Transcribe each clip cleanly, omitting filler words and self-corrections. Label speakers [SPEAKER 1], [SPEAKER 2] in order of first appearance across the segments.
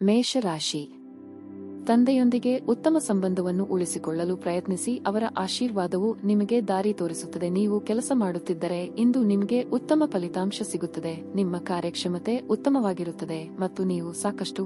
[SPEAKER 1] ಮೇಷರಾಶಿ. ತಂದೆಯೊಂದಿಗೆ ಉತ್ತಮ ಸಂಬಂಧವನ್ನು ಉಳಿಸಿಕೊಳ್ಳಲು ಪ್ರಯತ್ನಿಸಿ. ಅವರ ಆಶೀರ್ವಾದವು ನಿಮಗೆ ದಾರಿ ತೋರಿಸುತ್ತದೆ. ನೀವು ಕೆಲಸ ಮಾಡುತ್ತಿದ್ದರೆ ಇಂದು ನಿಮಗೆ ಉತ್ತಮ ಫಲಿತಾಂಶ ಸಿಗುತ್ತದೆ. ನಿಮ್ಮ ಕಾರ್ಯಕ್ಷಮತೆ ಉತ್ತಮವಾಗಿರುತ್ತದೆ ಮತ್ತು ನೀವು ಸಾಕಷ್ಟು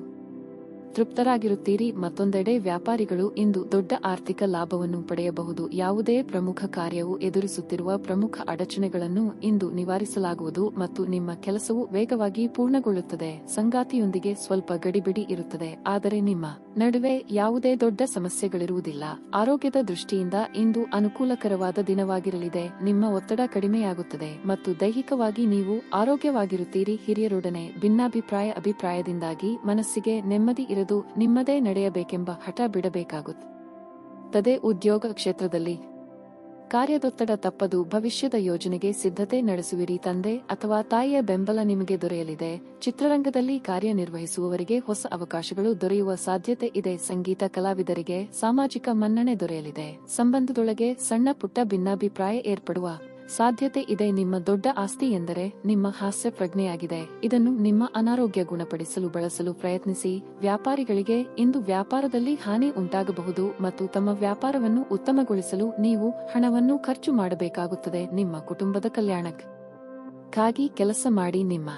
[SPEAKER 1] ತೃಪ್ತರಾಗಿರುತ್ತೀರಿ. ಮತ್ತೊಂದೆಡೆ ವ್ಯಾಪಾರಿಗಳು ಇಂದು ದೊಡ್ಡ ಆರ್ಥಿಕ ಲಾಭವನ್ನು ಪಡೆಯಬಹುದು. ಯಾವುದೇ ಪ್ರಮುಖ ಕಾರ್ಯವು ಎದುರಿಸುತ್ತಿರುವ ಪ್ರಮುಖ ಅಡಚಣೆಗಳನ್ನು ಇಂದು ನಿವಾರಿಸಲಾಗುವುದು ಮತ್ತು ನಿಮ್ಮ ಕೆಲಸವು ವೇಗವಾಗಿ ಪೂರ್ಣಗೊಳ್ಳುತ್ತದೆ. ಸಂಗಾತಿಯೊಂದಿಗೆ ಸ್ವಲ್ಪ ಗಡಿಬಿಡಿ ಇರುತ್ತದೆ, ಆದರೆ ನಿಮ್ಮ ನಡುವೆ ಯಾವುದೇ ದೊಡ್ಡ ಸಮಸ್ಯೆಗಳಿರುವುದಿಲ್ಲ. ಆರೋಗ್ಯದ ದೃಷ್ಟಿಯಿಂದ ಇಂದು ಅನುಕೂಲಕರವಾದ ದಿನವಾಗಿರಲಿದೆ. ನಿಮ್ಮ ಒತ್ತಡ ಕಡಿಮೆಯಾಗುತ್ತದೆ ಮತ್ತು ದೈಹಿಕವಾಗಿ ನೀವು ಆರೋಗ್ಯವಾಗಿರುತ್ತೀರಿ. ಹಿರಿಯರೊಡನೆ ಅಭಿಪ್ರಾಯದಿಂದಾಗಿ ಮನಸ್ಸಿಗೆ ನೆಮ್ಮದಿ ಇರದು. ನಿಮ್ಮದೇ ನಡೆಯಬೇಕೆಂಬ ಹಠ ಬಿಡಬೇಕಾಗುತ್ತದೆ. ಉದ್ಯೋಗ ಕ್ಷೇತ್ರದಲ್ಲಿ ಕಾರ್ಯದೊತ್ತಡ ತಪ್ಪದು. ಭವಿಷ್ಯದ ಯೋಜನೆಗೆ ಸಿದ್ಧತೆ ನಡೆಸುವಿರಿ. ತಂದೆ ಅಥವಾ ತಾಯಿಯ ಬೆಂಬಲ ನಿಮಗೆ ದೊರೆಯಲಿದೆ. ಚಿತ್ರರಂಗದಲ್ಲಿ ಕಾರ್ಯನಿರ್ವಹಿಸುವವರಿಗೆ ಹೊಸ ಅವಕಾಶಗಳು ದೊರೆಯುವ ಸಾಧ್ಯತೆ ಇದೆ. ಸಂಗೀತ ಕಲಾವಿದರಿಗೆ ಸಾಮಾಜಿಕ ಮನ್ನಣೆ ದೊರೆಯಲಿದೆ. ಸಂಬಂಧದೊಳಗೆ ಸಣ್ಣ ಪುಟ್ಟ ಭಿನ್ನಾಭಿಪ್ರಾಯ ಏರ್ಪಡುವ ಸಾಧ್ಯತೆ ಇದೆ. ನಿಮ್ಮ ದೊಡ್ಡ ಆಸ್ತಿ ಎಂದರೆ ನಿಮ್ಮ ಹಾಸ್ಯ ಪ್ರಜ್ಞೆಯಾಗಿದೆ. ಇದನ್ನು ನಿಮ್ಮ ಅನಾರೋಗ್ಯ ಗುಣಪಡಿಸಲು ಬಳಸಲು ಪ್ರಯತ್ನಿಸಿ. ವ್ಯಾಪಾರಿಗಳಿಗೆ ಇಂದು ವ್ಯಾಪಾರದಲ್ಲಿ ಹಾನಿ ಉಂಟಾಗಬಹುದು ಮತ್ತು ತಮ್ಮ ವ್ಯಾಪಾರವನ್ನು ಉತ್ತಮಗೊಳಿಸಲು ನೀವು ಹಣವನ್ನು ಖರ್ಚು ಮಾಡಬೇಕಾಗುತ್ತದೆ. ನಿಮ್ಮ ಕುಟುಂಬದ ಕಲ್ಯಾಣಕ್ಕಾಗಿ ಕೆಲಸ ಮಾಡಿ. ನಿಮ್ಮ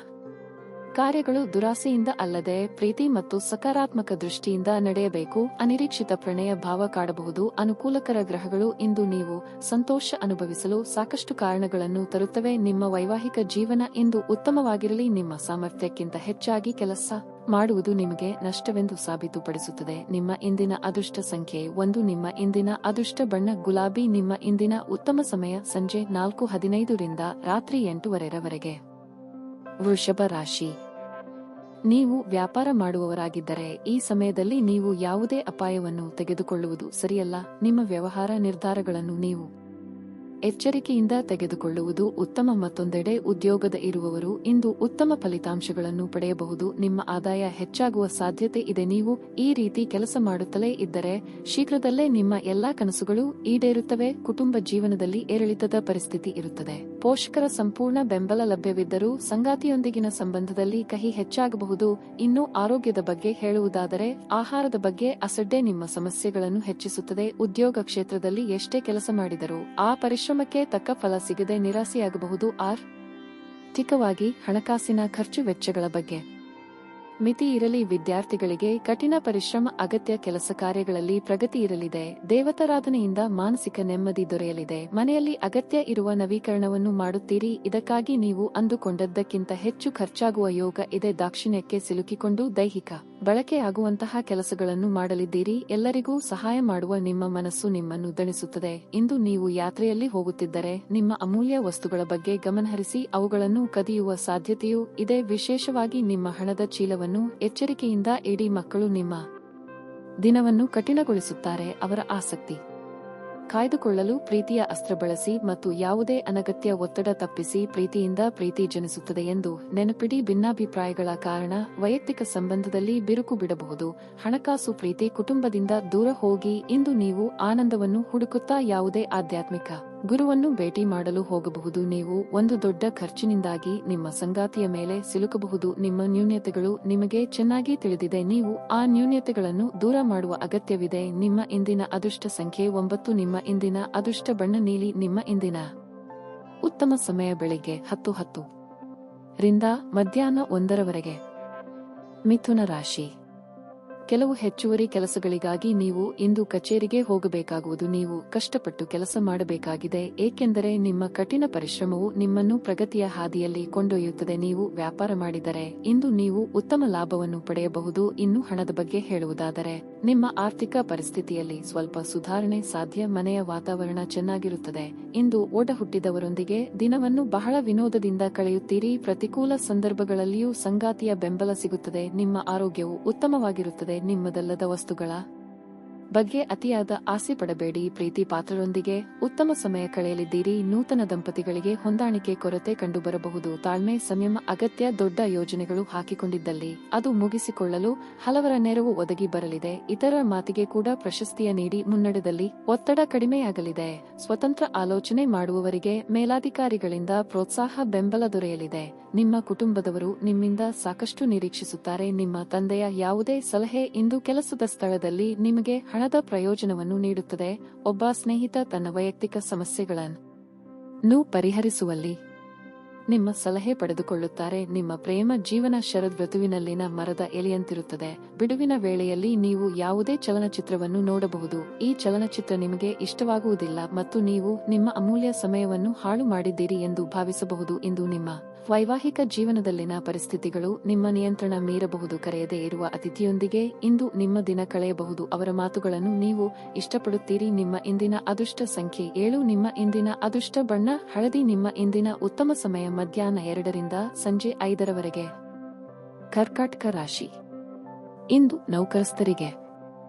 [SPEAKER 1] ಕಾರ್ಯಗಳು ದುರಾಸೆಯಿಂದ ಅಲ್ಲದೆ ಪ್ರೀತಿ ಮತ್ತು ಸಕಾರಾತ್ಮಕ ದೃಷ್ಟಿಯಿಂದ ನಡೆಯಬೇಕು. ಅನಿರೀಕ್ಷಿತ ಪ್ರಣಯ ಭಾವ ಕಾಡಬಹುದು. ಅನುಕೂಲಕರ ಗ್ರಹಗಳು ಇಂದು ನೀವು ಸಂತೋಷ ಅನುಭವಿಸಲು ಸಾಕಷ್ಟು ಕಾರಣಗಳನ್ನು ತರುತ್ತವೆ. ನಿಮ್ಮ ವೈವಾಹಿಕ ಜೀವನ ಇಂದು ಉತ್ತಮವಾಗಿರಲಿ. ನಿಮ್ಮ ಸಾಮರ್ಥ್ಯಕ್ಕಿಂತ ಹೆಚ್ಚಾಗಿ ಕೆಲಸ ಮಾಡುವುದು ನಿಮಗೆ ನಷ್ಟವೆಂದು ಸಾಬೀತುಪಡಿಸುತ್ತದೆ. ನಿಮ್ಮ ಇಂದಿನ ಅದೃಷ್ಟ ಸಂಖ್ಯೆ 1. ನಿಮ್ಮ ಇಂದಿನ ಅದೃಷ್ಟ ಬಣ್ಣ ಗುಲಾಬಿ. ನಿಮ್ಮ ಇಂದಿನ ಉತ್ತಮ ಸಮಯ ಸಂಜೆ 4:15 ರಿಂದ ರಾತ್ರಿ 8:00 ವೃಷಭ ರಾಶಿ. ನೀವು ವ್ಯಾಪಾರ ಮಾಡುವವರಾಗಿದ್ದರೆ ಈ ಸಮಯದಲ್ಲಿ ನೀವು ಯಾವುದೇ ಅಪಾಯವನ್ನು ತೆಗೆದುಕೊಳ್ಳುವುದು ಸರಿಯಲ್ಲ. ನಿಮ್ಮ ವ್ಯವಹಾರ ನಿರ್ಧಾರಗಳನ್ನು ನೀವು ಎಚ್ಚರಿಕೆಯಿಂದ ತೆಗೆದುಕೊಳ್ಳುವುದು ಉತ್ತಮ. ಮತ್ತೊಂದೆಡೆ ಉದ್ಯೋಗದ ಇರುವವರು ಇಂದು ಉತ್ತಮ ಫಲಿತಾಂಶಗಳನ್ನು ಪಡೆಯಬಹುದು. ನಿಮ್ಮ ಆದಾಯ ಹೆಚ್ಚಾಗುವ ಸಾಧ್ಯತೆ ಇದೆ. ನೀವು ಈ ರೀತಿ ಕೆಲಸ ಮಾಡುತ್ತಲೇ ಇದ್ದರೆ ಶೀಘ್ರದಲ್ಲೇ ನಿಮ್ಮ ಎಲ್ಲಾ ಕನಸುಗಳು ಈಡೇರುತ್ತವೆ. ಕುಟುಂಬ ಜೀವನದಲ್ಲಿ ಏರಿಳಿತದ ಪರಿಸ್ಥಿತಿ ಇರುತ್ತದೆ. ಪೋಷಕರ ಸಂಪೂರ್ಣ ಬೆಂಬಲ ಲಭ್ಯವಿದ್ದರೂ ಸಂಗಾತಿಯೊಂದಿಗಿನ ಸಂಬಂಧದಲ್ಲಿ ಕಹಿ ಹೆಚ್ಚಾಗಬಹುದು. ಇನ್ನು ಆರೋಗ್ಯದ ಬಗ್ಗೆ ಹೇಳುವುದಾದರೆ ಆಹಾರದ ಬಗ್ಗೆ ಅಸಡ್ಡೆ ನಿಮ್ಮ ಸಮಸ್ಯೆಗಳನ್ನು ಹೆಚ್ಚಿಸುತ್ತದೆ. ಉದ್ಯೋಗ ಕ್ಷೇತ್ರದಲ್ಲಿ ಎಷ್ಟೇ ಕೆಲಸ ಮಾಡಿದರೂ ಆ ಪರಿಶ್ರಮಕ್ಕೆ ತಕ್ಕ ಫಲ ಸಿಗದೆ ನಿರಾಸೆಯಾಗಬಹುದು. ಆರ್ಥಿಕವಾಗಿ ಹಣಕಾಸಿನ ಖರ್ಚು ವೆಚ್ಚಗಳ ಬಗ್ಗೆ ಮಿತಿ ಇರಲಿ. ವಿದ್ಯಾರ್ಥಿಗಳಿಗೆ ಕಠಿಣ ಪರಿಶ್ರಮ ಅಗತ್ಯ. ಕೆಲಸ ಕಾರ್ಯಗಳಲ್ಲಿ ಪ್ರಗತಿ ಇರಲಿದೆ. ದೇವತಾರಾಧನೆಯಿಂದ ಮಾನಸಿಕ ನೆಮ್ಮದಿ ದೊರೆಯಲಿದೆ. ಮನೆಯಲ್ಲಿ ಅಗತ್ಯ ಇರುವ ನವೀಕರಣವನ್ನು ಮಾಡುತ್ತೀರಿ. ಇದಕ್ಕಾಗಿ ನೀವು ಅಂದುಕೊಂಡದ್ದಕ್ಕಿಂತ ಹೆಚ್ಚು ಖರ್ಚಾಗುವ ಯೋಗ ಇದೆ. ದಾಕ್ಷಿಣ್ಯಕ್ಕೆ ಸಿಲುಕಿಕೊಂಡು ದೈಹಿಕ ಬಳಕೆಯಾಗುವಂತಹ ಕೆಲಸಗಳನ್ನು ಮಾಡಲಿದ್ದೀರಿ. ಎಲ್ಲರಿಗೂ ಸಹಾಯ ಮಾಡುವ ನಿಮ್ಮ ಮನಸ್ಸು ನಿಮ್ಮನ್ನು ದಣಿಸುತ್ತದೆ. ಇಂದು ನೀವು ಯಾತ್ರೆಯಲ್ಲಿ ಹೋಗುತ್ತಿದ್ದರೆ ನಿಮ್ಮ ಅಮೂಲ್ಯ ವಸ್ತುಗಳ ಬಗ್ಗೆ ಗಮನಹರಿಸಿ. ಅವುಗಳನ್ನು ಕದಿಯುವ ಸಾಧ್ಯತೆಯೂ ಇದೆ. ವಿಶೇಷವಾಗಿ ನಿಮ್ಮ ಹಣದ ಚೀಲವನ್ನು ಎಚ್ಚರಿಕೆಯಿಂದ ಇಡಿ. ಮಕ್ಕಳು ನಿಮ್ಮ ದಿನವನ್ನು ಕಠಿಣಗೊಳಿಸುತ್ತಾರೆ. ಅವರ ಆಸಕ್ತಿ ಕಾಯ್ದುಕೊಳ್ಳಲು ಪ್ರೀತಿಯ ಅಸ್ತ್ರ ಬಳಸಿ ಮತ್ತು ಯಾವುದೇ ಅನಗತ್ಯ ಒತ್ತಡ ತಪ್ಪಿಸಿ. ಪ್ರೀತಿಯಿಂದ ಪ್ರೀತಿ ಜನಿಸುತ್ತದೆ ಎಂದು ನೆನಪಿಡಿ. ಭಿನ್ನಾಭಿಪ್ರಾಯಗಳ ಕಾರಣ ವೈಯಕ್ತಿಕ ಸಂಬಂಧದಲ್ಲಿ ಬಿರುಕು ಬಿಡಬಹುದು. ಹಣಕಾಸು ಪ್ರೀತಿ ಕುಟುಂಬದಿಂದ ದೂರ ಹೋಗಿ. ಇಂದು ನೀವು ಆನಂದವನ್ನು ಹುಡುಕುತ್ತಾ ಯಾವುದೇ ಆಧ್ಯಾತ್ಮಿಕ ಗುರುವನ್ನು ಭೇಟಿ ಮಾಡಲು ಹೋಗಬಹುದು. ನೀವು ಒಂದು ದೊಡ್ಡ ಖರ್ಚಿನಿಂದಾಗಿ ನಿಮ್ಮ ಸಂಗಾತಿಯ ಮೇಲೆ ಸಿಲುಕಬಹುದು. ನಿಮ್ಮ ನ್ಯೂನತೆಗಳು ನಿಮಗೆ ಚೆನ್ನಾಗಿ ತಿಳಿದಿದೆ. ನೀವು ಆ ನ್ಯೂನತೆಗಳನ್ನು ದೂರ ಮಾಡುವ ಅಗತ್ಯವಿದೆ. ನಿಮ್ಮ ಇಂದಿನ ಅದೃಷ್ಟ ಸಂಖ್ಯೆ 9. ನಿಮ್ಮ ಇಂದಿನ ಅದೃಷ್ಟ ಬಣ್ಣ ನೀಲಿ. ನಿಮ್ಮ ಇಂದಿನ ಉತ್ತಮ ಸಮಯ ಬೆಳಿಗ್ಗೆ 10:10 ರಿಂದ ಮಧ್ಯಾಹ್ನ 1:00 ಮಿಥುನ ರಾಶಿ. ಕೆಲವು ಹೆಚ್ಚುವರಿ ಕೆಲಸಗಳಿಗಾಗಿ ನೀವು ಇಂದು ಕಚೇರಿಗೆ ಹೋಗಬೇಕಾಗುವುದು. ನೀವು ಕಷ್ಟಪಟ್ಟು ಕೆಲಸ ಮಾಡಬೇಕಾಗಿದೆ, ಏಕೆಂದರೆ ನಿಮ್ಮ ಕಠಿಣ ಪರಿಶ್ರಮವು ನಿಮ್ಮನ್ನು ಪ್ರಗತಿಯ ಹಾದಿಯಲ್ಲಿ ಕೊಂಡೊಯ್ಯುತ್ತದೆ. ನೀವು ವ್ಯಾಪಾರ ಮಾಡಿದರೆ ಇಂದು ನೀವು ಉತ್ತಮ ಲಾಭವನ್ನು ಪಡೆಯಬಹುದು. ಇನ್ನು ಹಣದ ಬಗ್ಗೆ ಹೇಳುವುದಾದರೆ ನಿಮ್ಮ ಆರ್ಥಿಕ ಪರಿಸ್ಥಿತಿಯಲ್ಲಿ ಸ್ವಲ್ಪ ಸುಧಾರಣೆ ಸಾಧ್ಯ. ಮನೆಯ ವಾತಾವರಣ ಚೆನ್ನಾಗಿರುತ್ತದೆ. ಇಂದು ಓಡ ಹುಟ್ಟಿದವರೊಂದಿಗೆ ದಿನವನ್ನು ಬಹಳ ವಿನೋದದಿಂದ ಕಳೆಯುತ್ತೀರಿ. ಪ್ರತಿಕೂಲ ಸಂದರ್ಭಗಳಲ್ಲಿಯೂ ಸಂಗಾತಿಯ ಬೆಂಬಲ ಸಿಗುತ್ತದೆ. ನಿಮ್ಮ ಆರೋಗ್ಯವು ಉತ್ತಮವಾಗಿರುತ್ತದೆ. ನಿಮ್ಮದಲ್ಲದ ವಸ್ತುಗಳ ಬಗ್ಗೆ ಅತಿಯಾದ ಆಸೆ ಪಡಬೇಡಿ. ಪ್ರೀತಿ ಪಾತ್ರರೊಂದಿಗೆ ಉತ್ತಮ ಸಮಯ ಕಳೆಯಲಿದ್ದೀರಿ. ನೂತನ ದಂಪತಿಗಳಿಗೆ ಹೊಂದಾಣಿಕೆ ಕೊರತೆ ಕಂಡುಬರಬಹುದು. ತಾಳ್ಮೆ ಸಂಯಮ ಅಗತ್ಯ. ದೊಡ್ಡ ಯೋಜನೆಗಳು ಹಾಕಿಕೊಂಡಿದ್ದಲ್ಲಿ ಅದು ಮುಗಿಸಿಕೊಳ್ಳಲು ಹಲವರ ನೆರವು ಒದಗಿ ಬರಲಿದೆ. ಇತರರ ಮಾತಿಗೆ ಕೂಡ ಪ್ರಶಸ್ತಿಯ ನೀಡಿ ಮುನ್ನಡೆದಲ್ಲಿ ಒತ್ತಡ ಕಡಿಮೆಯಾಗಲಿದೆ. ಸ್ವತಂತ್ರ ಆಲೋಚನೆ ಮಾಡುವವರಿಗೆ ಮೇಲಾಧಿಕಾರಿಗಳಿಂದ ಪ್ರೋತ್ಸಾಹ ಬೆಂಬಲ ದೊರೆಯಲಿದೆ. ನಿಮ್ಮ ಕುಟುಂಬದವರು ನಿಮ್ಮಿಂದ ಸಾಕಷ್ಟು ನಿರೀಕ್ಷಿಸುತ್ತಾರೆ. ನಿಮ್ಮ ತಂದೆಯ ಯಾವುದೇ ಸಲಹೆ ಇಂದು ಕೆಲಸದ ಸ್ಥಳದಲ್ಲಿ ನಿಮಗೆ ಹಣದ ಪ್ರಯೋಜನವನ್ನು ನೀಡುತ್ತದೆ. ಒಬ್ಬ ಸ್ನೇಹಿತ ತನ್ನ ವೈಯಕ್ತಿಕ ಸಮಸ್ಯೆಗಳನ್ನು ಪರಿಹರಿಸುವಲ್ಲಿ ನಿಮ್ಮ ಸಲಹೆ ಪಡೆದುಕೊಳ್ಳುತ್ತಾರೆ. ನಿಮ್ಮ ಪ್ರೇಮ ಜೀವನ ಶರದ್ ಋತುವಿನಲ್ಲಿನ ಮರದ ಎಲೆಯಂತಿರುತ್ತದೆ. ಬಿಡುವಿನ ವೇಳೆಯಲ್ಲಿ ನೀವು ಯಾವುದೇ ಚಲನಚಿತ್ರವನ್ನು ನೋಡಬಹುದು. ಈ ಚಲನಚಿತ್ರ ನಿಮಗೆ ಇಷ್ಟವಾಗುವುದಿಲ್ಲ ಮತ್ತು ನೀವು ನಿಮ್ಮ ಅಮೂಲ್ಯ ಸಮಯವನ್ನು ಹಾಳು ಮಾಡಿದ್ದೀರಿ ಎಂದು ಭಾವಿಸಬಹುದು. ಇಂದು ನಿಮ್ಮ ವೈವಾಹಿಕ ಜೀವನದಲ್ಲಿನ ಪರಿಸ್ಥಿತಿಗಳು ನಿಮ್ಮ ನಿಯಂತ್ರಣ ಮೀರಬಹುದು. ಕರೆಯದೇ ಇರುವ ಅತಿಥಿಯೊಂದಿಗೆ ಇಂದು ನಿಮ್ಮ ದಿನ ಕಳೆಯಬಹುದು. ಅವರ ಮಾತುಗಳನ್ನು ನೀವು ಇಷ್ಟಪಡುತ್ತೀರಿ. ನಿಮ್ಮ ಇಂದಿನ ಅದೃಷ್ಟ ಸಂಖ್ಯೆ 7. ನಿಮ್ಮ ಇಂದಿನ ಅದೃಷ್ಟ ಬಣ್ಣ ಹಳದಿ. ನಿಮ್ಮ ಇಂದಿನ ಉತ್ತಮ ಸಮಯ ಮಧ್ಯಾಹ್ನ 2 ರಿಂದ ಸಂಜೆ 5 ರವರೆಗೆ. ಕರ್ಕಾಟಕ ರಾಶಿ. ಇಂದು ನೌಕರಸ್ಥರಿಗೆ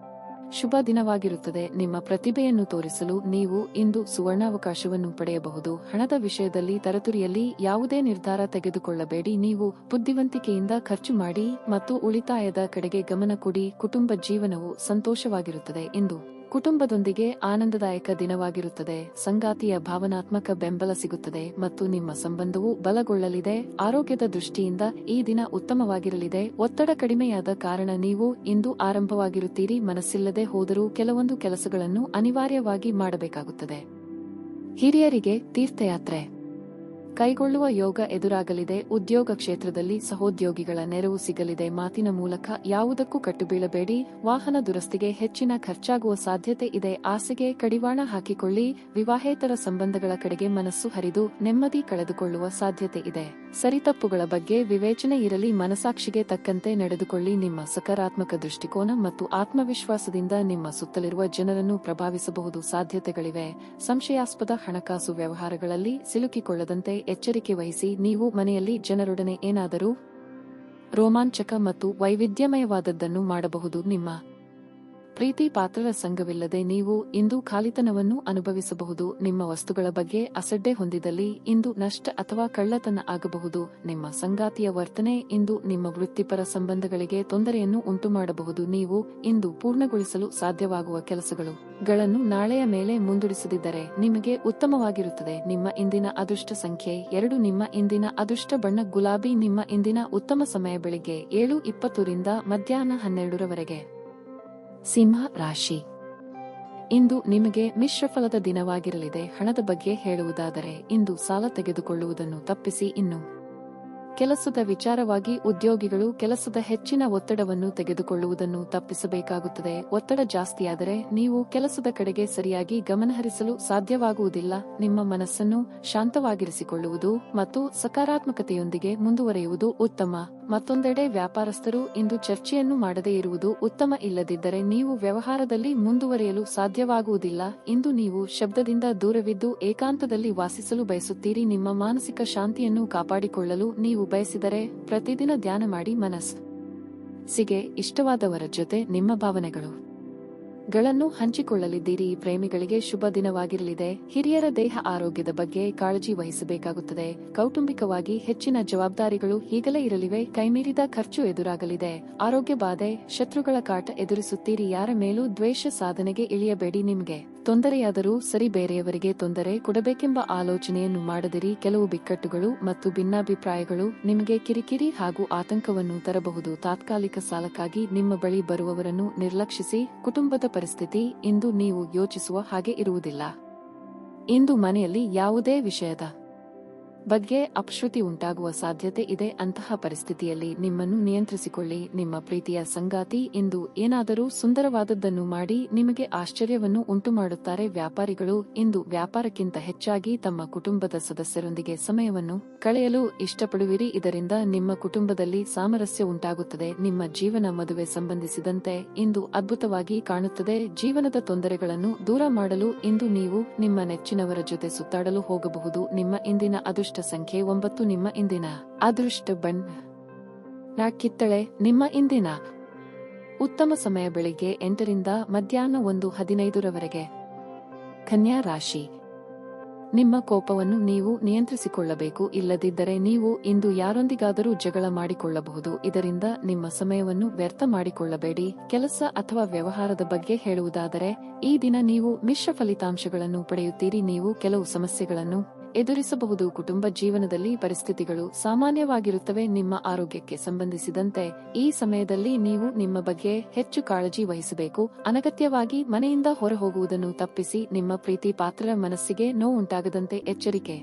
[SPEAKER 1] ಶುಭ ದಿನವಾಗಿರುತ್ತದೆ. ನಿಮ್ಮ ಪ್ರತಿಭೆಯನ್ನು ತೋರಿಸಲು ನೀವು ಇಂದು ಸುವರ್ಣಾವಕಾಶವನ್ನು ಪಡೆಯಬಹುದು. ಹಣದ ವಿಷಯದಲ್ಲಿ ತರತುರಿಯಲ್ಲಿ ಯಾವುದೇ ನಿರ್ಧಾರ ತೆಗೆದುಕೊಳ್ಳಬೇಡಿ. ನೀವು ಬುದ್ಧಿವಂತಿಕೆಯಿಂದ ಖರ್ಚು ಮಾಡಿ ಮತ್ತು ಉಳಿತಾಯದ ಕಡೆಗೆ ಗಮನ ಕೊಡಿ. ಕುಟುಂಬ ಜೀವನವು ಸಂತೋಷವಾಗಿರುತ್ತದೆ. ಇಂದು ಕುಟುಂಬದೊಂದಿಗೆ ಆನಂದದಾಯಕ ದಿನವಾಗಿರುತ್ತದೆ. ಸಂಗಾತಿಯ ಭಾವನಾತ್ಮಕ ಬೆಂಬಲ ಸಿಗುತ್ತದೆ ಮತ್ತು ನಿಮ್ಮ ಸಂಬಂಧವು ಬಲಗೊಳ್ಳಲಿದೆ. ಆರೋಗ್ಯದ ದೃಷ್ಟಿಯಿಂದ ಈ ದಿನ ಉತ್ತಮವಾಗಿರಲಿದೆ. ಒತ್ತಡ ಕಡಿಮೆಯಾದ ಕಾರಣ ನೀವು ಇಂದು ಆರಂಭವಾಗಿರುತ್ತೀರಿ. ಮನಸ್ಸಿಲ್ಲದೆ ಹೋದರೂ ಕೆಲವೊಂದು ಕೆಲಸಗಳನ್ನು ಅನಿವಾರ್ಯವಾಗಿ ಮಾಡಬೇಕಾಗುತ್ತದೆ. ಹಿರಿಯರಿಗೆ ತೀರ್ಥಯಾತ್ರೆ ಕೈಗೊಳ್ಳುವ ಯೋಗ ಎದುರಾಗಲಿದೆ. ಉದ್ಯೋಗ ಕ್ಷೇತ್ರದಲ್ಲಿ ಸಹೋದ್ಯೋಗಿಗಳ ನೆರವು ಸಿಗಲಿದೆ. ಮಾತಿನ ಮೂಲಕ ಯಾವುದಕ್ಕೂ ಕಟ್ಟುಬೀಳಬೇಡಿ. ವಾಹನ ದುರಸ್ತಿಗೆ ಹೆಚ್ಚಿನ ಖರ್ಚಾಗುವ ಸಾಧ್ಯತೆ ಇದೆ. ಆಸೆಗೆ ಕಡಿವಾಣ ಹಾಕಿಕೊಳ್ಳಿ. ವಿವಾಹೇತರ ಸಂಬಂಧಗಳ ಕಡೆಗೆ ಮನಸ್ಸು ಹರಿದು ನೆಮ್ಮದಿ ಕಳೆದುಕೊಳ್ಳುವ ಸಾಧ್ಯತೆ ಇದೆ. ಸರಿತಪ್ಪುಗಳ ಬಗ್ಗೆ ವಿವೇಚನೆ ಇರಲಿ. ಮನಸಾಕ್ಷಿಗೆ ತಕ್ಕಂತೆ ನಡೆದುಕೊಳ್ಳಿ. ನಿಮ್ಮ ಸಕಾರಾತ್ಮಕ ದೃಷ್ಟಿಕೋನ ಮತ್ತು ಆತ್ಮವಿಶ್ವಾಸದಿಂದ ನಿಮ್ಮ ಸುತ್ತಲಿರುವ ಜನರನ್ನು ಪ್ರಭಾವಿಸಬಹುದು ಸಾಧ್ಯತೆಗಳಿವೆ. ಸಂಶಯಾಸ್ಪದ ಹಣಕಾಸು ವ್ಯವಹಾರಗಳಲ್ಲಿ ಸಿಲುಕಿಕೊಳ್ಳದಂತೆ ಎಚ್ಚರಿಕೆ ವಹಿಸಿ. ನೀವು ಮನೆಯಲ್ಲಿ ಜನರೊಡನೆ ಏನಾದರೂ ರೋಮಾಂಚಕ ಮತ್ತು ವೈವಿಧ್ಯಮಯವಾದದ್ದನ್ನು ಮಾಡಬಹುದು. ನಿಮ್ಮ ಪ್ರೀತಿ ಪಾತ್ರರ ಸಂಘವಿಲ್ಲದೆ ನೀವು ಇಂದು ಖಾಲಿತನವನ್ನು ಅನುಭವಿಸಬಹುದು. ನಿಮ್ಮ ವಸ್ತುಗಳ ಬಗ್ಗೆ ಅಸಡ್ಡೆ ಹೊಂದಿದಲ್ಲಿ ಇಂದು ನಷ್ಟ ಅಥವಾ ಕಳ್ಳತನ ಆಗಬಹುದು. ನಿಮ್ಮ ಸಂಗಾತಿಯ ವರ್ತನೆ ಇಂದು ನಿಮ್ಮ ವೃತ್ತಿಪರ ಸಂಬಂಧಗಳಿಗೆ ತೊಂದರೆಯನ್ನು ಉಂಟುಮಾಡಬಹುದು. ನೀವು ಇಂದು ಪೂರ್ಣಗೊಳಿಸಲು ಸಾಧ್ಯವಾಗುವ ಕೆಲಸಗಳನ್ನು ನಾಳೆಯ ಮೇಲೆ ಮುಂದೂಡಿಸದಿದ್ದರೆ ನಿಮಗೆ ಉತ್ತಮವಾಗಿರುತ್ತದೆ. ನಿಮ್ಮ ಇಂದಿನ ಅದೃಷ್ಟ ಸಂಖ್ಯೆ 2. ನಿಮ್ಮ ಇಂದಿನ ಅದೃಷ್ಟ ಬಣ್ಣ ಗುಲಾಬಿ. ನಿಮ್ಮ ಇಂದಿನ ಉತ್ತಮ ಸಮಯ ಬೆಳಿಗ್ಗೆ 7:20 ರಿಂದ ಮಧ್ಯಾಹ್ನ 12 ರವರೆಗೆ. ಸಿಂಹ ರಾಶಿ. ಇಂದು ನಿಮಗೆ ಮಿಶ್ರಫಲದ ದಿನವಾಗಿರಲಿದೆ. ಹಣದ ಬಗ್ಗೆ ಹೇಳುವುದಾದರೆ ಇಂದು ಸಾಲ ತೆಗೆದುಕೊಳ್ಳುವುದನ್ನು ತಪ್ಪಿಸಿ. ಇನ್ನು ಕೆಲಸದ ವಿಚಾರವಾಗಿ ಉದ್ಯೋಗಿಗಳು ಕೆಲಸದ ಹೆಚ್ಚಿನ ಒತ್ತಡವನ್ನು ತೆಗೆದುಕೊಳ್ಳುವುದನ್ನು ತಪ್ಪಿಸಬೇಕಾಗುತ್ತದೆ. ಒತ್ತಡ ಜಾಸ್ತಿಯಾದರೆ ನೀವು ಕೆಲಸದ ಕಡೆಗೆ ಸರಿಯಾಗಿ ಗಮನಹರಿಸಲು ಸಾಧ್ಯವಾಗುವುದಿಲ್ಲ. ನಿಮ್ಮ ಮನಸ್ಸನ್ನು ಶಾಂತವಾಗಿರಿಸಿಕೊಳ್ಳುವುದು ಮತ್ತು ಸಕಾರಾತ್ಮಕತೆಯೊಂದಿಗೆ ಮುಂದುವರಿಯುವುದು ಉತ್ತಮ. ಮತ್ತೊಂದೆಡೆ ವ್ಯಾಪಾರಸ್ಥರು ಇಂದು ಚರ್ಚೆಯನ್ನು ಮಾಡದೇ ಇರುವುದು ಉತ್ತಮ. ಇಲ್ಲದಿದ್ದರೆ ನೀವು ವ್ಯವಹಾರದಲ್ಲಿ ಮುಂದುವರಿಯಲು ಸಾಧ್ಯವಾಗುವುದಿಲ್ಲ. ಇಂದು ನೀವು ಶಬ್ದದಿಂದ ದೂರವಿದ್ದು ಏಕಾಂತದಲ್ಲಿ ವಾಸಿಸಲು ಬಯಸುತ್ತೀರಿ. ನಿಮ್ಮ ಮಾನಸಿಕ ಶಾಂತಿಯನ್ನು ಕಾಪಾಡಿಕೊಳ್ಳಲು ನೀವು ಬಯಸಿದರೆ ಪ್ರತಿದಿನ ಧ್ಯಾನ ಮಾಡಿ. ಮನಸ್ಸಿಗೆ ಇಷ್ಟವಾದವರ ಜೊತೆ ನಿಮ್ಮ ಭಾವನೆಗಳನ್ನು ಹಂಚಿಕೊಳ್ಳಲಿದ್ದೀರಿ. ಪ್ರೇಮಿಗಳಿಗೆ ಶುಭ ದಿನವಾಗಿರಲಿದೆ. ಹಿರಿಯರ ದೇಹ ಆರೋಗ್ಯದ ಬಗ್ಗೆ ಕಾಳಜಿ ವಹಿಸಬೇಕಾಗುತ್ತದೆ. ಕೌಟುಂಬಿಕವಾಗಿ ಹೆಚ್ಚಿನ ಜವಾಬ್ದಾರಿಗಳು ಈಗಲೇ ಇರಲಿವೆ. ಕೈಮೀರಿದ ಖರ್ಚು ಎದುರಾಗಲಿದೆ. ಆರೋಗ್ಯ ಬಾಧೆ ಶತ್ರುಗಳ ಕಾಟ ಎದುರಿಸುತ್ತೀರಿ. ಯಾರ ಮೇಲೂ ದ್ವೇಷ ಸಾಧನೆಗೆ ಇಳಿಯಬೇಡಿ. ನಿಮಗೆ ತೊಂದರೆಯಾದರೂ ಸರಿ, ಬೇರೆಯವರಿಗೆ ತೊಂದರೆ ಕೊಡಬೇಕೆಂಬ ಆಲೋಚನೆಯನ್ನು ಮಾಡದಿರಿ. ಕೆಲವು ಬಿಕ್ಕಟ್ಟುಗಳು ಮತ್ತು ಭಿನ್ನಾಭಿಪ್ರಾಯಗಳು ನಿಮಗೆ ಕಿರಿಕಿರಿ ಹಾಗೂ ಆತಂಕವನ್ನು ತರಬಹುದು. ತಾತ್ಕಾಲಿಕ ಸಾಲಕ್ಕಾಗಿ ನಿಮ್ಮ ಬಳಿ ಬರುವವರನ್ನು ನಿರ್ಲಕ್ಷಿಸಿ. ಕುಟುಂಬದ ಪರಿಸ್ಥಿತಿ ಇಂದು ನೀವು ಯೋಚಿಸುವ ಹಾಗೆ ಇರುವುದಿಲ್ಲ. ಇಂದು ಮನೆಯಲ್ಲಿ ಯಾವುದೇ ವಿಷಯದ ಬಗ್ಗೆ ಅಪಶ್ರುತಿ ಉಂಟಾಗುವ ಸಾಧ್ಯತೆ ಇದೆ. ಅಂತಹ ಪರಿಸ್ಥಿತಿಯಲ್ಲಿ ನಿಮ್ಮನ್ನು ನಿಯಂತ್ರಿಸಿಕೊಳ್ಳಿ. ನಿಮ್ಮ ಪ್ರೀತಿಯ ಸಂಗಾತಿ ಇಂದು ಏನಾದರೂ ಸುಂದರವಾದದ್ದನ್ನು ಮಾಡಿ ನಿಮಗೆ ಆಶ್ಚರ್ಯವನ್ನು ಉಂಟುಮಾಡುತ್ತಾರೆ. ವ್ಯಾಪಾರಿಗಳು ಇಂದು ವ್ಯಾಪಾರಕ್ಕಿಂತ ಹೆಚ್ಚಾಗಿ ತಮ್ಮ ಕುಟುಂಬದ ಸದಸ್ಯರೊಂದಿಗೆ ಸಮಯವನ್ನು ಕಳೆಯಲು ಇಷ್ಟಪಡುವಿರಿ. ಇದರಿಂದ ನಿಮ್ಮ ಕುಟುಂಬದಲ್ಲಿ ಸಾಮರಸ್ಯ ಉಂಟಾಗುತ್ತದೆ. ನಿಮ್ಮ ಜೀವನ ಮದುವೆ ಸಂಬಂಧಿಸಿದಂತೆ ಇಂದು ಅದ್ಭುತವಾಗಿ ಕಾಣುತ್ತದೆ. ಜೀವನದ ತೊಂದರೆಗಳನ್ನು ದೂರ ಮಾಡಲು ಇಂದು ನೀವು ನಿಮ್ಮ ನೆಚ್ಚಿನವರ ಜೊತೆ ಸುತ್ತಾಡಲು ಹೋಗಬಹುದು. ನಿಮ್ಮ ಇಂದಿನ ಅದೃಷ್ಟ ಸಂಖ್ಯೆ 9. ನಿಮ್ಮ ಇಂದಿನ ಅದೃಷ್ಟ ಬಣ್ಣ ಕಿತ್ತಳೆ. ನಿಮ್ಮ ಇಂದಿನ ಉತ್ತಮ ಸಮಯ ಬೆಳಿಗ್ಗೆ 8ರಿಂದ ಮಧ್ಯಾಹ್ನ 1:15 ಕನ್ಯಾ ರಾಶಿ. ನಿಮ್ಮ ಕೋಪವನ್ನು ನೀವು ನಿಯಂತ್ರಿಸಿಕೊಳ್ಳಬೇಕು, ಇಲ್ಲದಿದ್ದರೆ ನೀವು ಇಂದು ಯಾರೊಂದಿಗಾದರೂ ಜಗಳ ಮಾಡಿಕೊಳ್ಳಬಹುದು. ಇದರಿಂದ ನಿಮ್ಮ ಸಮಯವನ್ನು ವ್ಯರ್ಥ ಮಾಡಿಕೊಳ್ಳಬೇಡಿ. ಕೆಲಸ ಅಥವಾ ವ್ಯವಹಾರದ ಬಗ್ಗೆ ಹೇಳುವುದಾದರೆ, ಈ ದಿನ ನೀವು ಮಿಶ್ರ ಫಲಿತಾಂಶಗಳನ್ನು ಪಡೆಯುತ್ತೀರಿ. ನೀವು ಕೆಲವು ಸಮಸ್ಯೆಗಳನ್ನು ಎದುರಿಸಬಹುದು. ಕುಟುಂಬ ಜೀವನದಲ್ಲಿ ಪರಿಸ್ಥಿತಿಗಳು ಸಾಮಾನ್ಯವಾಗಿರುತ್ತವೆ. ನಿಮ್ಮ ಆರೋಗ್ಯಕ್ಕೆ ಸಂಬಂಧಿಸಿದಂತೆ ಈ ಸಮಯದಲ್ಲಿ ನೀವು ನಿಮ್ಮ ಬಗ್ಗೆ ಹೆಚ್ಚು ಕಾಳಜಿ ವಹಿಸಬೇಕು. ಅನಗತ್ಯವಾಗಿ ಮನೆಯಿಂದ ಹೊರಹೋಗುವುದನ್ನು ತಪ್ಪಿಸಿ. ನಿಮ್ಮ ಪ್ರೀತಿ ಪಾತ್ರರ ಮನಸ್ಸಿಗೆ ನೋವುಂಟಾಗದಂತೆ ಎಚ್ಚರಿಕೆ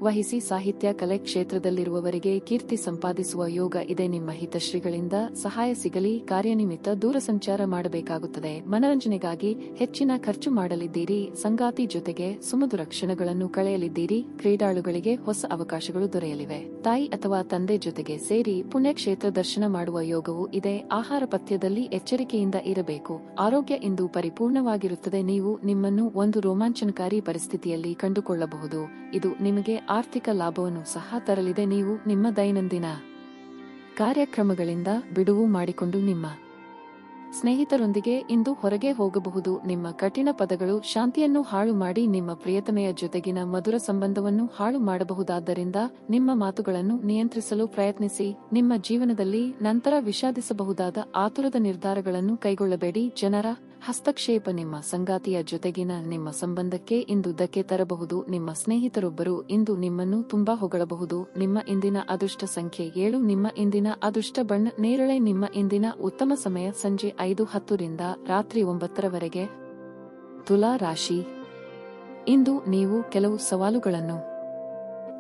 [SPEAKER 1] ವಹಿಸಿ. ಸಾಹಿತ್ಯ ಕಲೆ ಕ್ಷೇತ್ರದಲ್ಲಿರುವವರಿಗೆ ಕೀರ್ತಿ ಸಂಪಾದಿಸುವ ಯೋಗ ಇದೆ. ನಿಮ್ಮ ಹಿತಶ್ರೀಗಳಿಂದ ಸಹಾಯ ಸಿಗಲಿ. ಕಾರ್ಯನಿಮಿತ್ತ ದೂರ ಸಂಚಾರ ಮಾಡಬೇಕಾಗುತ್ತದೆ. ಮನರಂಜನೆಗಾಗಿ ಹೆಚ್ಚಿನ ಖರ್ಚು ಮಾಡಲಿದ್ದೀರಿ. ಸಂಗಾತಿ ಜೊತೆಗೆ ಸುಮಧುರ ಕ್ಷಣಗಳನ್ನು ಕಳೆಯಲಿದ್ದೀರಿ. ಕ್ರೀಡಾಳುಗಳಿಗೆ ಹೊಸ ಅವಕಾಶಗಳು ದೊರೆಯಲಿವೆ. ತಾಯಿ ಅಥವಾ ತಂದೆ ಜೊತೆಗೆ ಸೇರಿ ಪುಣ್ಯಕ್ಷೇತ್ರ ದರ್ಶನ ಮಾಡುವ ಯೋಗವೂ ಇದೆ. ಆಹಾರ ಪಥ್ಯದಲ್ಲಿ ಎಚ್ಚರಿಕೆಯಿಂದ ಇರಬೇಕು. ಆರೋಗ್ಯ ಇಂದು ಪರಿಪೂರ್ಣವಾಗಿರುತ್ತದೆ. ನೀವು ನಿಮ್ಮನ್ನು ಒಂದು ರೋಮಾಂಚನಕಾರಿ ಪರಿಸ್ಥಿತಿಯಲ್ಲಿ ಕಂಡುಕೊಳ್ಳಬಹುದು. ಇದು ನಿಮಗೆ ಆರ್ಥಿಕ ಲಾಭವನ್ನು ಸಹ ತರಲಿದೆ. ನೀವು ನಿಮ್ಮ ದೈನಂದಿನ ಕಾರ್ಯಕ್ರಮಗಳಿಂದ ಬಿಡುವು ಮಾಡಿಕೊಂಡು ನಿಮ್ಮ ಸ್ನೇಹಿತರೊಂದಿಗೆ ಇಂದು ಹೊರಗೆ ಹೋಗಬಹುದು. ನಿಮ್ಮ ಕಠಿಣ ಪದಗಳು ಶಾಂತಿಯನ್ನು ಹಾಳು ಮಾಡಿ ನಿಮ್ಮ ಪ್ರಿಯತಮೆಯ ಜೊತೆಗಿನ ಮಧುರ ಸಂಬಂಧವನ್ನು ಹಾಳು ಮಾಡಬಹುದಾದ್ದರಿಂದ ನಿಮ್ಮ ಮಾತುಗಳನ್ನು ನಿಯಂತ್ರಿಸಲು ಪ್ರಯತ್ನಿಸಿ. ನಿಮ್ಮ ಜೀವನದಲ್ಲಿ ನಂತರ ವಿಷಾದಿಸಬಹುದಾದ ಆತುರದ ನಿರ್ಧಾರಗಳನ್ನು ಕೈಗೊಳ್ಳಬೇಡಿ. ಜನರ ಹಸ್ತಕ್ಷೇಪ ನಿಮ್ಮ ಸಂಗಾತಿಯ ಜೊತೆಗಿನ ನಿಮ್ಮ ಸಂಬಂಧಕ್ಕೆ ಇಂದು ಧಕ್ಕೆ ತರಬಹುದು. ನಿಮ್ಮ ಸ್ನೇಹಿತರೊಬ್ಬರು ಇಂದು ನಿಮ್ಮನ್ನು ತುಂಬಾ ಹೊಗಳಬಹುದು. ನಿಮ್ಮ ಇಂದಿನ ಅದೃಷ್ಟ ಸಂಖ್ಯೆ 7. ನಿಮ್ಮ ಇಂದಿನ ಅದೃಷ್ಟ ಬಣ್ಣ ನೇರಳೆ. ನಿಮ್ಮ ಇಂದಿನ ಉತ್ತಮ ಸಮಯ ಸಂಜೆ 5:10ರಿಂದ ರಾತ್ರಿ 9:00 ತುಲಾ ರಾಶಿ. ಇಂದು ನೀವು ಕೆಲವು ಸವಾಲುಗಳನ್ನು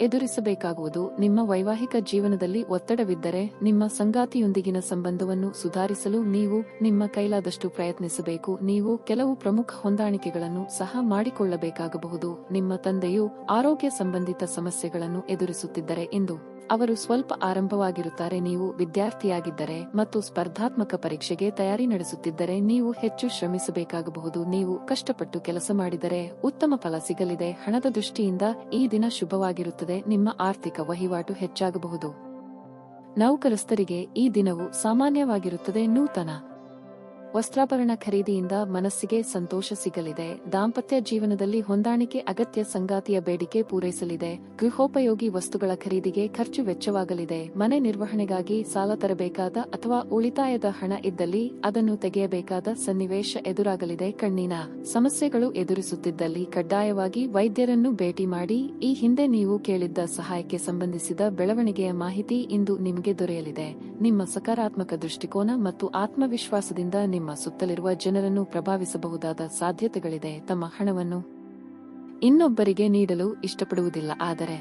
[SPEAKER 1] ಎದುರಿಸಬೇಕಾಗುವುದು. ನಿಮ್ಮ ವೈವಾಹಿಕ ಜೀವನದಲ್ಲಿ ಒತ್ತಡವಿದ್ದರೆ ನಿಮ್ಮ ಸಂಗಾತಿಯೊಂದಿಗಿನ ಸಂಬಂಧವನ್ನು ಸುಧಾರಿಸಲು ನೀವು ನಿಮ್ಮ ಕೈಲಾದಷ್ಟು ಪ್ರಯತ್ನಿಸಬೇಕು. ನೀವು ಕೆಲವು ಪ್ರಮುಖ ಹೊಂದಾಣಿಕೆಗಳನ್ನು ಸಹ ಮಾಡಿಕೊಳ್ಳಬೇಕಾಗಬಹುದು. ನಿಮ್ಮ ತಂದೆಯು ಆರೋಗ್ಯ ಸಂಬಂಧಿತ ಸಮಸ್ಯೆಗಳನ್ನು ಎದುರಿಸುತ್ತಿದ್ದರೆ ಇಂದು ಅವರು ಸ್ವಲ್ಪ ಆರಂಭವಾಗಿರುತ್ತಾರೆ. ನೀವು ವಿದ್ಯಾರ್ಥಿಯಾಗಿದ್ದರೆ ಮತ್ತು ಸ್ಪರ್ಧಾತ್ಮಕ ಪರೀಕ್ಷೆಗೆ ತಯಾರಿ ನಡೆಸುತ್ತಿದ್ದರೆ ನೀವು ಹೆಚ್ಚು ಶ್ರಮಿಸಬೇಕಾಗಬಹುದು. ನೀವು ಕಷ್ಟಪಟ್ಟು ಕೆಲಸ ಮಾಡಿದರೆ ಉತ್ತಮ ಫಲ ಸಿಗಲಿದೆ. ಹಣದ ದೃಷ್ಟಿಯಿಂದ ಈ ದಿನ ಶುಭವಾಗಿರುತ್ತದೆ. ನಿಮ್ಮ ಆರ್ಥಿಕ ವಹಿವಾಟು ಹೆಚ್ಚಾಗಬಹುದು. ನೌಕರಸ್ಥರಿಗೆ ಈ ದಿನವು ಸಾಮಾನ್ಯವಾಗಿರುತ್ತದೆ. ನೂತನ ವಸ್ತ್ರಾಭರಣ ಖರೀದಿಯಿಂದ ಮನಸ್ಸಿಗೆ ಸಂತೋಷ ಸಿಗಲಿದೆ. ದಾಂಪತ್ಯ ಜೀವನದಲ್ಲಿ ಹೊಂದಾಣಿಕೆ ಅಗತ್ಯ. ಸಂಗಾತಿಯ ಬೇಡಿಕೆ ಪೂರೈಸಲಿದೆ. ಗೃಹೋಪಯೋಗಿ ವಸ್ತುಗಳ ಖರೀದಿಗೆ ಖರ್ಚು ವೆಚ್ಚವಾಗಲಿದೆ. ಮನೆ ನಿರ್ವಹಣೆಗಾಗಿ ಸಾಲ ತರಬೇಕಾದ ಅಥವಾ ಉಳಿತಾಯದ ಹಣ ಇದ್ದಲ್ಲಿ ಅದನ್ನು ತೆಗೆಯಬೇಕಾದ ಸನ್ನಿವೇಶ ಎದುರಾಗಲಿದೆ. ಕಣ್ಣಿನ ಸಮಸ್ಯೆಗಳು ಎದುರಿಸುತ್ತಿದ್ದಲ್ಲಿ ಕಡ್ಡಾಯವಾಗಿ ವೈದ್ಯರನ್ನು ಭೇಟಿ ಮಾಡಿ. ಈ ಹಿಂದೆ ನೀವು ಕೇಳಿದ್ದ ಸಹಾಯಕ್ಕೆ ಸಂಬಂಧಿಸಿದ ಬೆಳವಣಿಗೆಯ ಮಾಹಿತಿ ಇಂದು ನಿಮಗೆ ದೊರೆಯಲಿದೆ. ನಿಮ್ಮ ಸಕಾರಾತ್ಮಕ ದೃಷ್ಟಿಕೋನ ಮತ್ತು ಆತ್ಮವಿಶ್ವಾಸದಿಂದ ನಿಮ್ಮ ಸುತ್ತಲಿರುವ ಜನರನ್ನು ಪ್ರಭಾವಿಸಬಹುದಾದ ಸಾಧ್ಯತೆಗಳಿದೆ. ತಮ್ಮ ಹಣವನ್ನು ಇನ್ನೊಬ್ಬರಿಗೆ ನೀಡಲು ಇಷ್ಟಪಡುವುದಿಲ್ಲ, ಆದರೆ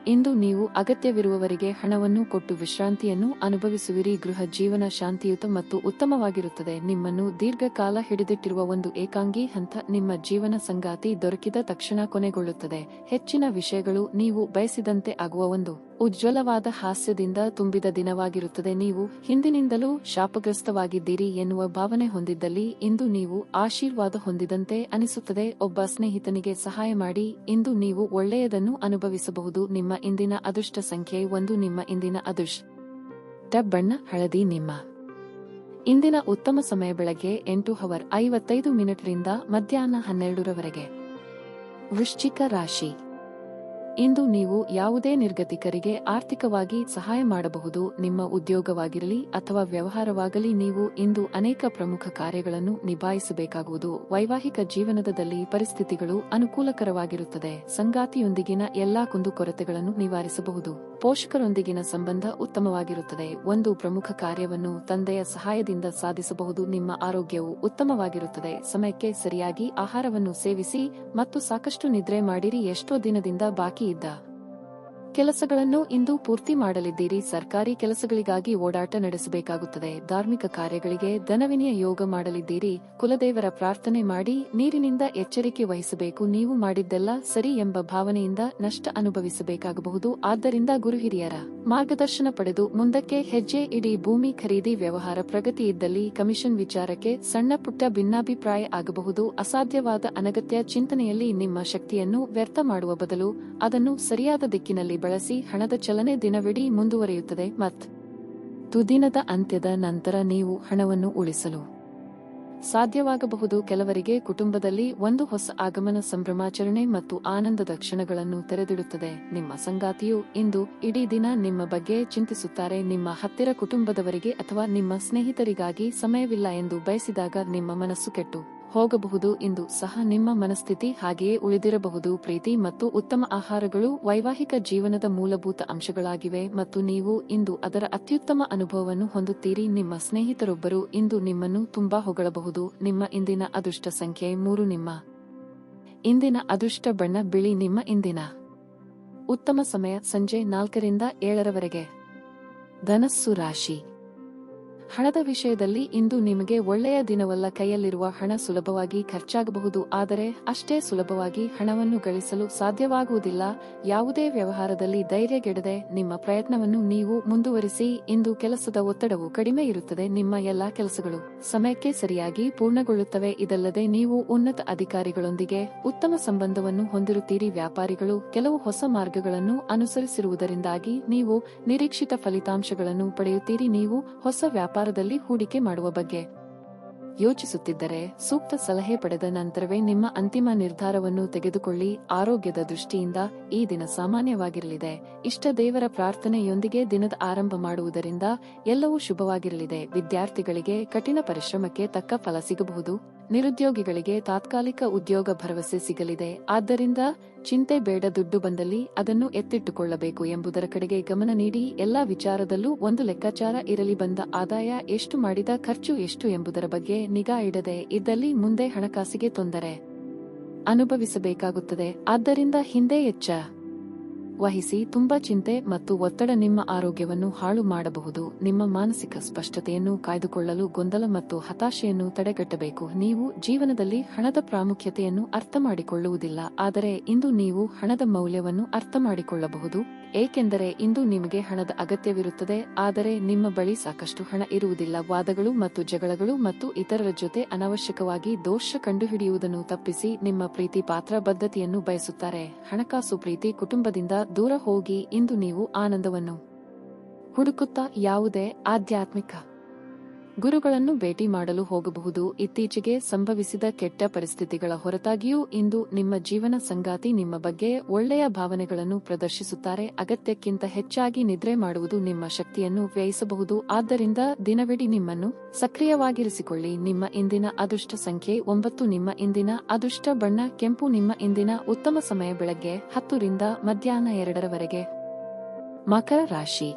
[SPEAKER 1] ಇಂದು ನೀವು ಅಗತ್ಯವಿರುವವರಿಗೆ ಹಣವನ್ನು ಕೊಟ್ಟು ವಿಶ್ರಾಂತಿಯನ್ನು ಅನುಭವಿಸುವಿರಿ. ಗೃಹ ಜೀವನ ಶಾಂತಿಯುತ ಮತ್ತು ಉತ್ತಮವಾಗಿರುತ್ತದೆ. ನಿಮ್ಮನ್ನು ದೀರ್ಘಕಾಲ ಹಿಡಿದಿಟ್ಟಿರುವ ಒಂದು ಏಕಾಂಗಿ ಹಂತ ನಿಮ್ಮ ಜೀವನ ಸಂಗಾತಿ ದೊರಕಿದ ತಕ್ಷಣ ಕೊನೆಗೊಳ್ಳುತ್ತದೆ. ಹೆಚ್ಚಿನ ವಿಷಯಗಳು ನೀವು ಬಯಸಿದಂತೆ ಆಗುವ ಒಂದು ಉಜ್ವಲವಾದ ಹಾಸ್ಯದಿಂದ ತುಂಬಿದ ದಿನವಾಗಿರುತ್ತದೆ. ನೀವು ಹಿಂದಿನಿಂದಲೂ ಶಾಪಗ್ರಸ್ತವಾಗಿದ್ದೀರಿ ಎನ್ನುವ ಭಾವನೆ ಹೊಂದಿದ್ದಲ್ಲಿ ಇಂದು ನೀವು ಆಶೀರ್ವಾದ ಹೊಂದಿದಂತೆ ಅನಿಸುತ್ತದೆ. ಒಬ್ಬ ಸ್ನೇಹಿತನಿಗೆ ಸಹಾಯ ಮಾಡಿ. ಇಂದು ನೀವು ಒಳ್ಳೆಯದನ್ನು ಅನುಭವಿಸಬಹುದು. ನಿಮ್ಮ ಇಂದಿನ ಅದೃಷ್ಟ ಸಂಖ್ಯೆ 1. ನಿಮ್ಮ ಇಂದಿನ ಅದೃಷ್ಟ ಬಣ್ಣ ಹಳದಿ. ನಿಮ್ಮ ಇಂದಿನ ಉತ್ತಮ ಸಮಯ ಬೆಳಗ್ಗೆ 8:55ರಿಂದ ಮಧ್ಯಾಹ್ನ 12:00 ವೃಶ್ಚಿಕ ರಾಶಿ. ಇಂದು ನೀವು ಯಾವುದೇ ನಿರ್ಗತಿಕರಿಗೆ ಆರ್ಥಿಕವಾಗಿ ಸಹಾಯ ಮಾಡಬಹುದು. ನಿಮ್ಮ ಉದ್ಯೋಗವಾಗಿರಲಿ ಅಥವಾ ವ್ಯವಹಾರವಾಗಲಿ, ನೀವು ಇಂದು ಅನೇಕ ಪ್ರಮುಖ ಕಾರ್ಯಗಳನ್ನು ನಿಭಾಯಿಸಬೇಕಾಗುವುದು. ವೈವಾಹಿಕ ಜೀವನದಲ್ಲಿ ಪರಿಸ್ಥಿತಿಗಳು ಅನುಕೂಲಕರವಾಗಿರುತ್ತದೆ. ಸಂಗಾತಿಯೊಂದಿಗಿನ ಎಲ್ಲಾ ಕುಂದುಕೊರತೆಗಳನ್ನು ನಿವಾರಿಸಬಹುದು. ಪೋಷಕರೊಂದಿಗಿನ ಸಂಬಂಧ ಉತ್ತಮವಾಗಿರುತ್ತದೆ. ಒಂದು ಪ್ರಮುಖ ಕಾರ್ಯವನ್ನು ತಂದೆಯ ಸಹಾಯದಿಂದ ಸಾಧಿಸಬಹುದು. ನಿಮ್ಮ ಆರೋಗ್ಯವು ಉತ್ತಮವಾಗಿರುತ್ತದೆ. ಸಮಯಕ್ಕೆ ಸರಿಯಾಗಿ ಆಹಾರವನ್ನು ಸೇವಿಸಿ ಮತ್ತು ಸಾಕಷ್ಟು ನಿದ್ರೆ ಮಾಡಿರಿ. ಎಷ್ಟೋ ದಿನದಿಂದ ಬಾಕಿ ಇದ್ದ ಕೆಲಸಗಳನ್ನು ಇಂದು ಪೂರ್ತಿ ಮಾಡಲಿದ್ದೀರಿ. ಸರ್ಕಾರಿ ಕೆಲಸಗಳಿಗಾಗಿ ಓಡಾಟ ನಡೆಸಬೇಕಾಗುತ್ತದೆ. ಧಾರ್ಮಿಕ ಕಾರ್ಯಗಳಿಗೆ ಧನವಿನಿಯ ಯೋಗ ಮಾಡಲಿದ್ದೀರಿ. ಕುಲದೇವರ ಪ್ರಾರ್ಥನೆ ಮಾಡಿ. ನೀರಿನಿಂದ ಎಚ್ಚರಿಕೆ ವಹಿಸಬೇಕು. ನೀವು ಮಾಡಿದ್ದೆಲ್ಲ ಸರಿ ಎಂಬ ಭಾವನೆಯಿಂದ ನಷ್ಟ ಅನುಭವಿಸಬೇಕಾಗಬಹುದು. ಆದ್ದರಿಂದ ಗುರುಹಿರಿಯರ ಮಾರ್ಗದರ್ಶನ ಪಡೆದು ಮುಂದಕ್ಕೆ ಹೆಜ್ಜೆ ಇಡಿ. ಭೂಮಿ ಖರೀದಿ ವ್ಯವಹಾರ ಪ್ರಗತಿ ಇದ್ದಲ್ಲಿ ಕಮಿಷನ್ ವಿಚಾರಕ್ಕೆ ಸಣ್ಣ ಪುಟ್ಟ ಭಿನ್ನಾಭಿಪ್ರಾಯ ಆಗಬಹುದು. ಅಸಾಧ್ಯವಾದ ಅನಗತ್ಯ ಚಿಂತನೆಯಲ್ಲಿ ನಿಮ್ಮ ಶಕ್ತಿಯನ್ನು ವ್ಯರ್ಥ ಮಾಡುವ ಬದಲು ಅದನ್ನು ಸರಿಯಾದ ದಿಕ್ಕಿನಲ್ಲಿ ಬಳಸಿ. ಹಣದ ಚಲನೆ ದಿನವಿಡೀ ಮುಂದುವರಿಯುತ್ತದೆ. ದಿನದ ಅಂತ್ಯದ ನಂತರ ನೀವು ಹಣವನ್ನು ಉಳಿಸಲು ಸಾಧ್ಯವಾಗಬಹುದು. ಕೆಲವರಿಗೆ ಕುಟುಂಬದಲ್ಲಿ ಒಂದು ಹೊಸ ಆಗಮನ ಸಂಭ್ರಮಾಚರಣೆ ಮತ್ತು ಆನಂದದ ಕ್ಷಣಗಳನ್ನು ತೆರೆದಿಡುತ್ತದೆ. ನಿಮ್ಮ ಸಂಗಾತಿಯು ಇಂದು ಇಡೀ ದಿನ ನಿಮ್ಮ ಬಗ್ಗೆ ಚಿಂತಿಸುತ್ತಾರೆ. ನಿಮ್ಮ ಹತ್ತಿರ ಕುಟುಂಬದವರಿಗೆ ಅಥವಾ ನಿಮ್ಮ ಸ್ನೇಹಿತರಿಗಾಗಿ ಸಮಯವಿಲ್ಲ ಎಂದು ಬಯಸಿದಾಗ ನಿಮ್ಮ ಮನಸ್ಸು ಕೆಟ್ಟು ಹೋಗಬಹುದು. ಇಂದು ಸಹ ನಿಮ್ಮ ಮನಸ್ಥಿತಿ ಹಾಗೆಯೇ ಉಳಿದಿರಬಹುದು. ಪ್ರೀತಿ ಮತ್ತು ಉತ್ತಮ ಆಹಾರಗಳು ವೈವಾಹಿಕ ಜೀವನದ ಮೂಲಭೂತ ಅಂಶಗಳಾಗಿವೆ ಮತ್ತು ನೀವು ಇಂದು ಅದರ ಅತ್ಯುತ್ತಮ ಅನುಭವವನ್ನು ಹೊಂದುತ್ತೀರಿ. ನಿಮ್ಮ ಸ್ನೇಹಿತರೊಬ್ಬರು ಇಂದು ನಿಮ್ಮನ್ನು ತುಂಬಾ ಹೊಗಳಬಹುದು. ನಿಮ್ಮ ಇಂದಿನ ಅದೃಷ್ಟ ಸಂಖ್ಯೆ 3. ನಿಮ್ಮ ಇಂದಿನ ಅದೃಷ್ಟ ಬಣ್ಣ ಬಿಳಿ. ನಿಮ್ಮ ಇಂದಿನ ಉತ್ತಮ ಸಮಯ ಸಂಜೆ 4 ರಿಂದ 7 ಧನಸ್ಸು ರಾಶಿ. ಹಣದ ವಿಷಯದಲ್ಲಿ ಇಂದು ನಿಮಗೆ ಒಳ್ಳೆಯ ದಿನವಲ್ಲ. ಕೈಯಲ್ಲಿರುವ ಹಣ ಸುಲಭವಾಗಿ ಖರ್ಚಾಗಬಹುದು, ಆದರೆ ಅಷ್ಟೇ ಸುಲಭವಾಗಿ ಹಣವನ್ನು ಗಳಿಸಲು ಸಾಧ್ಯವಾಗುವುದಿಲ್ಲ. ಯಾವುದೇ ವ್ಯವಹಾರದಲ್ಲಿ ಧೈರ್ಯಗೆಡದೆ ನಿಮ್ಮ ಪ್ರಯತ್ನವನ್ನು ನೀವು ಮುಂದುವರಿಸಿ. ಇಂದು ಕೆಲಸದ ಒತ್ತಡವು ಕಡಿಮೆ ಇರುತ್ತದೆ. ನಿಮ್ಮ ಎಲ್ಲಾ ಕೆಲಸಗಳು ಸಮಯಕ್ಕೆ ಸರಿಯಾಗಿ ಪೂರ್ಣಗೊಳ್ಳುತ್ತವೆ. ಇದಲ್ಲದೆ ನೀವು ಉನ್ನತ ಅಧಿಕಾರಿಗಳೊಂದಿಗೆ ಉತ್ತಮ ಸಂಬಂಧವನ್ನು ಹೊಂದಿರುತ್ತೀರಿ. ವ್ಯಾಪಾರಿಗಳು ಕೆಲವು ಹೊಸ ಮಾರ್ಗಗಳನ್ನು ಅನುಸರಿಸಿರುವುದರಿಂದಾಗಿ ನೀವು ನಿರೀಕ್ಷಿತ ಫಲಿತಾಂಶಗಳನ್ನು ಪಡೆಯುತ್ತೀರಿ. ನೀವು ಹೊಸ ವ್ಯಾಪಾರದಲ್ಲಿ ಹೂಡಿಕೆ ಮಾಡುವ ಬಗ್ಗೆ ಯೋಚಿಸುತ್ತಿದ್ದರೆ ಸೂಕ್ತ ಸಲಹೆ ಪಡೆದ ನಂತರವೇ ನಿಮ್ಮ ಅಂತಿಮ ನಿರ್ಧಾರವನ್ನು ತೆಗೆದುಕೊಳ್ಳಿ. ಆರೋಗ್ಯದ ದೃಷ್ಟಿಯಿಂದ ಈ ದಿನ ಸಾಮಾನ್ಯವಾಗಿರಲಿದೆ. ಇಷ್ಟ ದೇವರ ಪ್ರಾರ್ಥನೆಯೊಂದಿಗೆ ದಿನದ ಆರಂಭ ಮಾಡುವುದರಿಂದ ಎಲ್ಲವೂ ಶುಭವಾಗಿರಲಿದೆ. ವಿದ್ಯಾರ್ಥಿಗಳಿಗೆ ಕಠಿಣ ಪರಿಶ್ರಮಕ್ಕೆ ತಕ್ಕ ಫಲ ಸಿಗಬಹುದು. ನಿರುದ್ಯೋಗಿಗಳಿಗೆ ತಾತ್ಕಾಲಿಕ ಉದ್ಯೋಗ ಭರವಸೆ ಸಿಗಲಿದೆ. ಆದ್ದರಿಂದ ಚಿಂತೆ ಬೇಡ. ದುಡ್ಡು ಬಂದಲ್ಲಿ ಅದನ್ನು ಎತ್ತಿಟ್ಟುಕೊಳ್ಳಬೇಕು ಎಂಬುದರ ಕಡೆಗೆ ಗಮನ ನೀಡಿ. ಎಲ್ಲಾ ವಿಚಾರದಲ್ಲೂ ಒಂದು ಲೆಕ್ಕಾಚಾರ ಇರಲಿ. ಬಂದ ಆದಾಯ ಎಷ್ಟು, ಮಾಡಿದ ಖರ್ಚು ಎಷ್ಟು ಎಂಬುದರ ಬಗ್ಗೆ ನಿಗಾ ಇಡದೆ ಇದ್ದಲ್ಲಿ ಮುಂದೆ ಹಣಕಾಸಿಗೆ ತೊಂದರೆ ಅನುಭವಿಸಬೇಕಾಗುತ್ತದೆ. ಆದ್ದರಿಂದ ಹಿಂದೆ ಎಚ್ಚರ ವಹಿಸಿ. ತುಂಬಾ ಚಿಂತೆ ಮತ್ತು ಒತ್ತಡ ನಿಮ್ಮ ಆರೋಗ್ಯವನ್ನು ಹಾಳು ಮಾಡಬಹುದು. ನಿಮ್ಮ ಮಾನಸಿಕ ಸ್ಪಷ್ಟತೆಯನ್ನು ಕಾಯ್ದುಕೊಳ್ಳಲು ಗೊಂದಲ ಮತ್ತು ಹತಾಶೆಯನ್ನು ತಡೆಗಟ್ಟಬೇಕು. ನೀವು ಜೀವನದಲ್ಲಿ ಹಣದ ಪ್ರಾಮುಖ್ಯತೆಯನ್ನು ಅರ್ಥ ಮಾಡಿಕೊಳ್ಳುವುದಿಲ್ಲ, ಆದರೆ ಇಂದು ನೀವು ಹಣದ ಮೌಲ್ಯವನ್ನು ಅರ್ಥ ಮಾಡಿಕೊಳ್ಳಬಹುದು. ಏಕೆಂದರೆ ಇಂದು ನಿಮಗೆ ಹಣದ ಅಗತ್ಯವಿರುತ್ತದೆ, ಆದರೆ ನಿಮ್ಮ ಬಳಿ ಸಾಕಷ್ಟು ಹಣ ಇರುವುದಿಲ್ಲ. ವಾದಗಳು ಮತ್ತು ಜಗಳಗಳು ಮತ್ತು ಇತರರ ಜೊತೆ ಅನಾವಶ್ಯಕವಾಗಿ ದೋಷ ಕಂಡುಹಿಡಿಯುವುದನ್ನು ತಪ್ಪಿಸಿ. ನಿಮ್ಮ ಪ್ರೀತಿ ಪಾತ್ರ ಬದ್ಧತೆಯನ್ನು ಬಯಸುತ್ತಾರೆ. ಹಣಕಾಸು ಪ್ರೀತಿ ಕುಟುಂಬದಿಂದ ದೂರ ಹೋಗಿ. ಇಂದು ನೀವು ಆನಂದವನ್ನು ಹುಡುಕುತ್ತಾ ಯಾವುದೇ ಆಧ್ಯಾತ್ಮಿಕ ಗುರುಗಳನ್ನು ಭೇಟಿ ಮಾಡಲು ಹೋಗಬಹುದು. ಇತ್ತೀಚೆಗೆ ಸಂಭವಿಸಿದ ಕೆಟ್ಟ ಪರಿಸ್ಥಿತಿಗಳ ಹೊರತಾಗಿಯೂ ಇಂದು ನಿಮ್ಮ ಜೀವನ ಸಂಗಾತಿ ನಿಮ್ಮ ಬಗ್ಗೆ ಒಳ್ಳೆಯ ಭಾವನೆಗಳನ್ನು ಪ್ರದರ್ಶಿಸುತ್ತಾರೆ. ಅಗತ್ಯಕ್ಕಿಂತ ಹೆಚ್ಚಾಗಿ ನಿದ್ರೆ ಮಾಡುವುದು ನಿಮ್ಮ ಶಕ್ತಿಯನ್ನು ವ್ಯಯಿಸಬಹುದು. ಆದ್ದರಿಂದ ದಿನವಿಡೀ ನಿಮ್ಮನ್ನು ಸಕ್ರಿಯವಾಗಿರಿಸಿಕೊಳ್ಳಿ. ನಿಮ್ಮ ಇಂದಿನ ಅದೃಷ್ಟ ಸಂಖ್ಯೆ 9. ನಿಮ್ಮ ಇಂದಿನ ಅದೃಷ್ಟ ಬಣ್ಣ ಕೆಂಪು. ನಿಮ್ಮ ಇಂದಿನ ಉತ್ತಮ ಸಮಯ ಬೆಳಗ್ಗೆ 10 ರಿಂದ ಮಧ್ಯಾಹ್ನ 2 ಮಕರ ರಾಶಿ.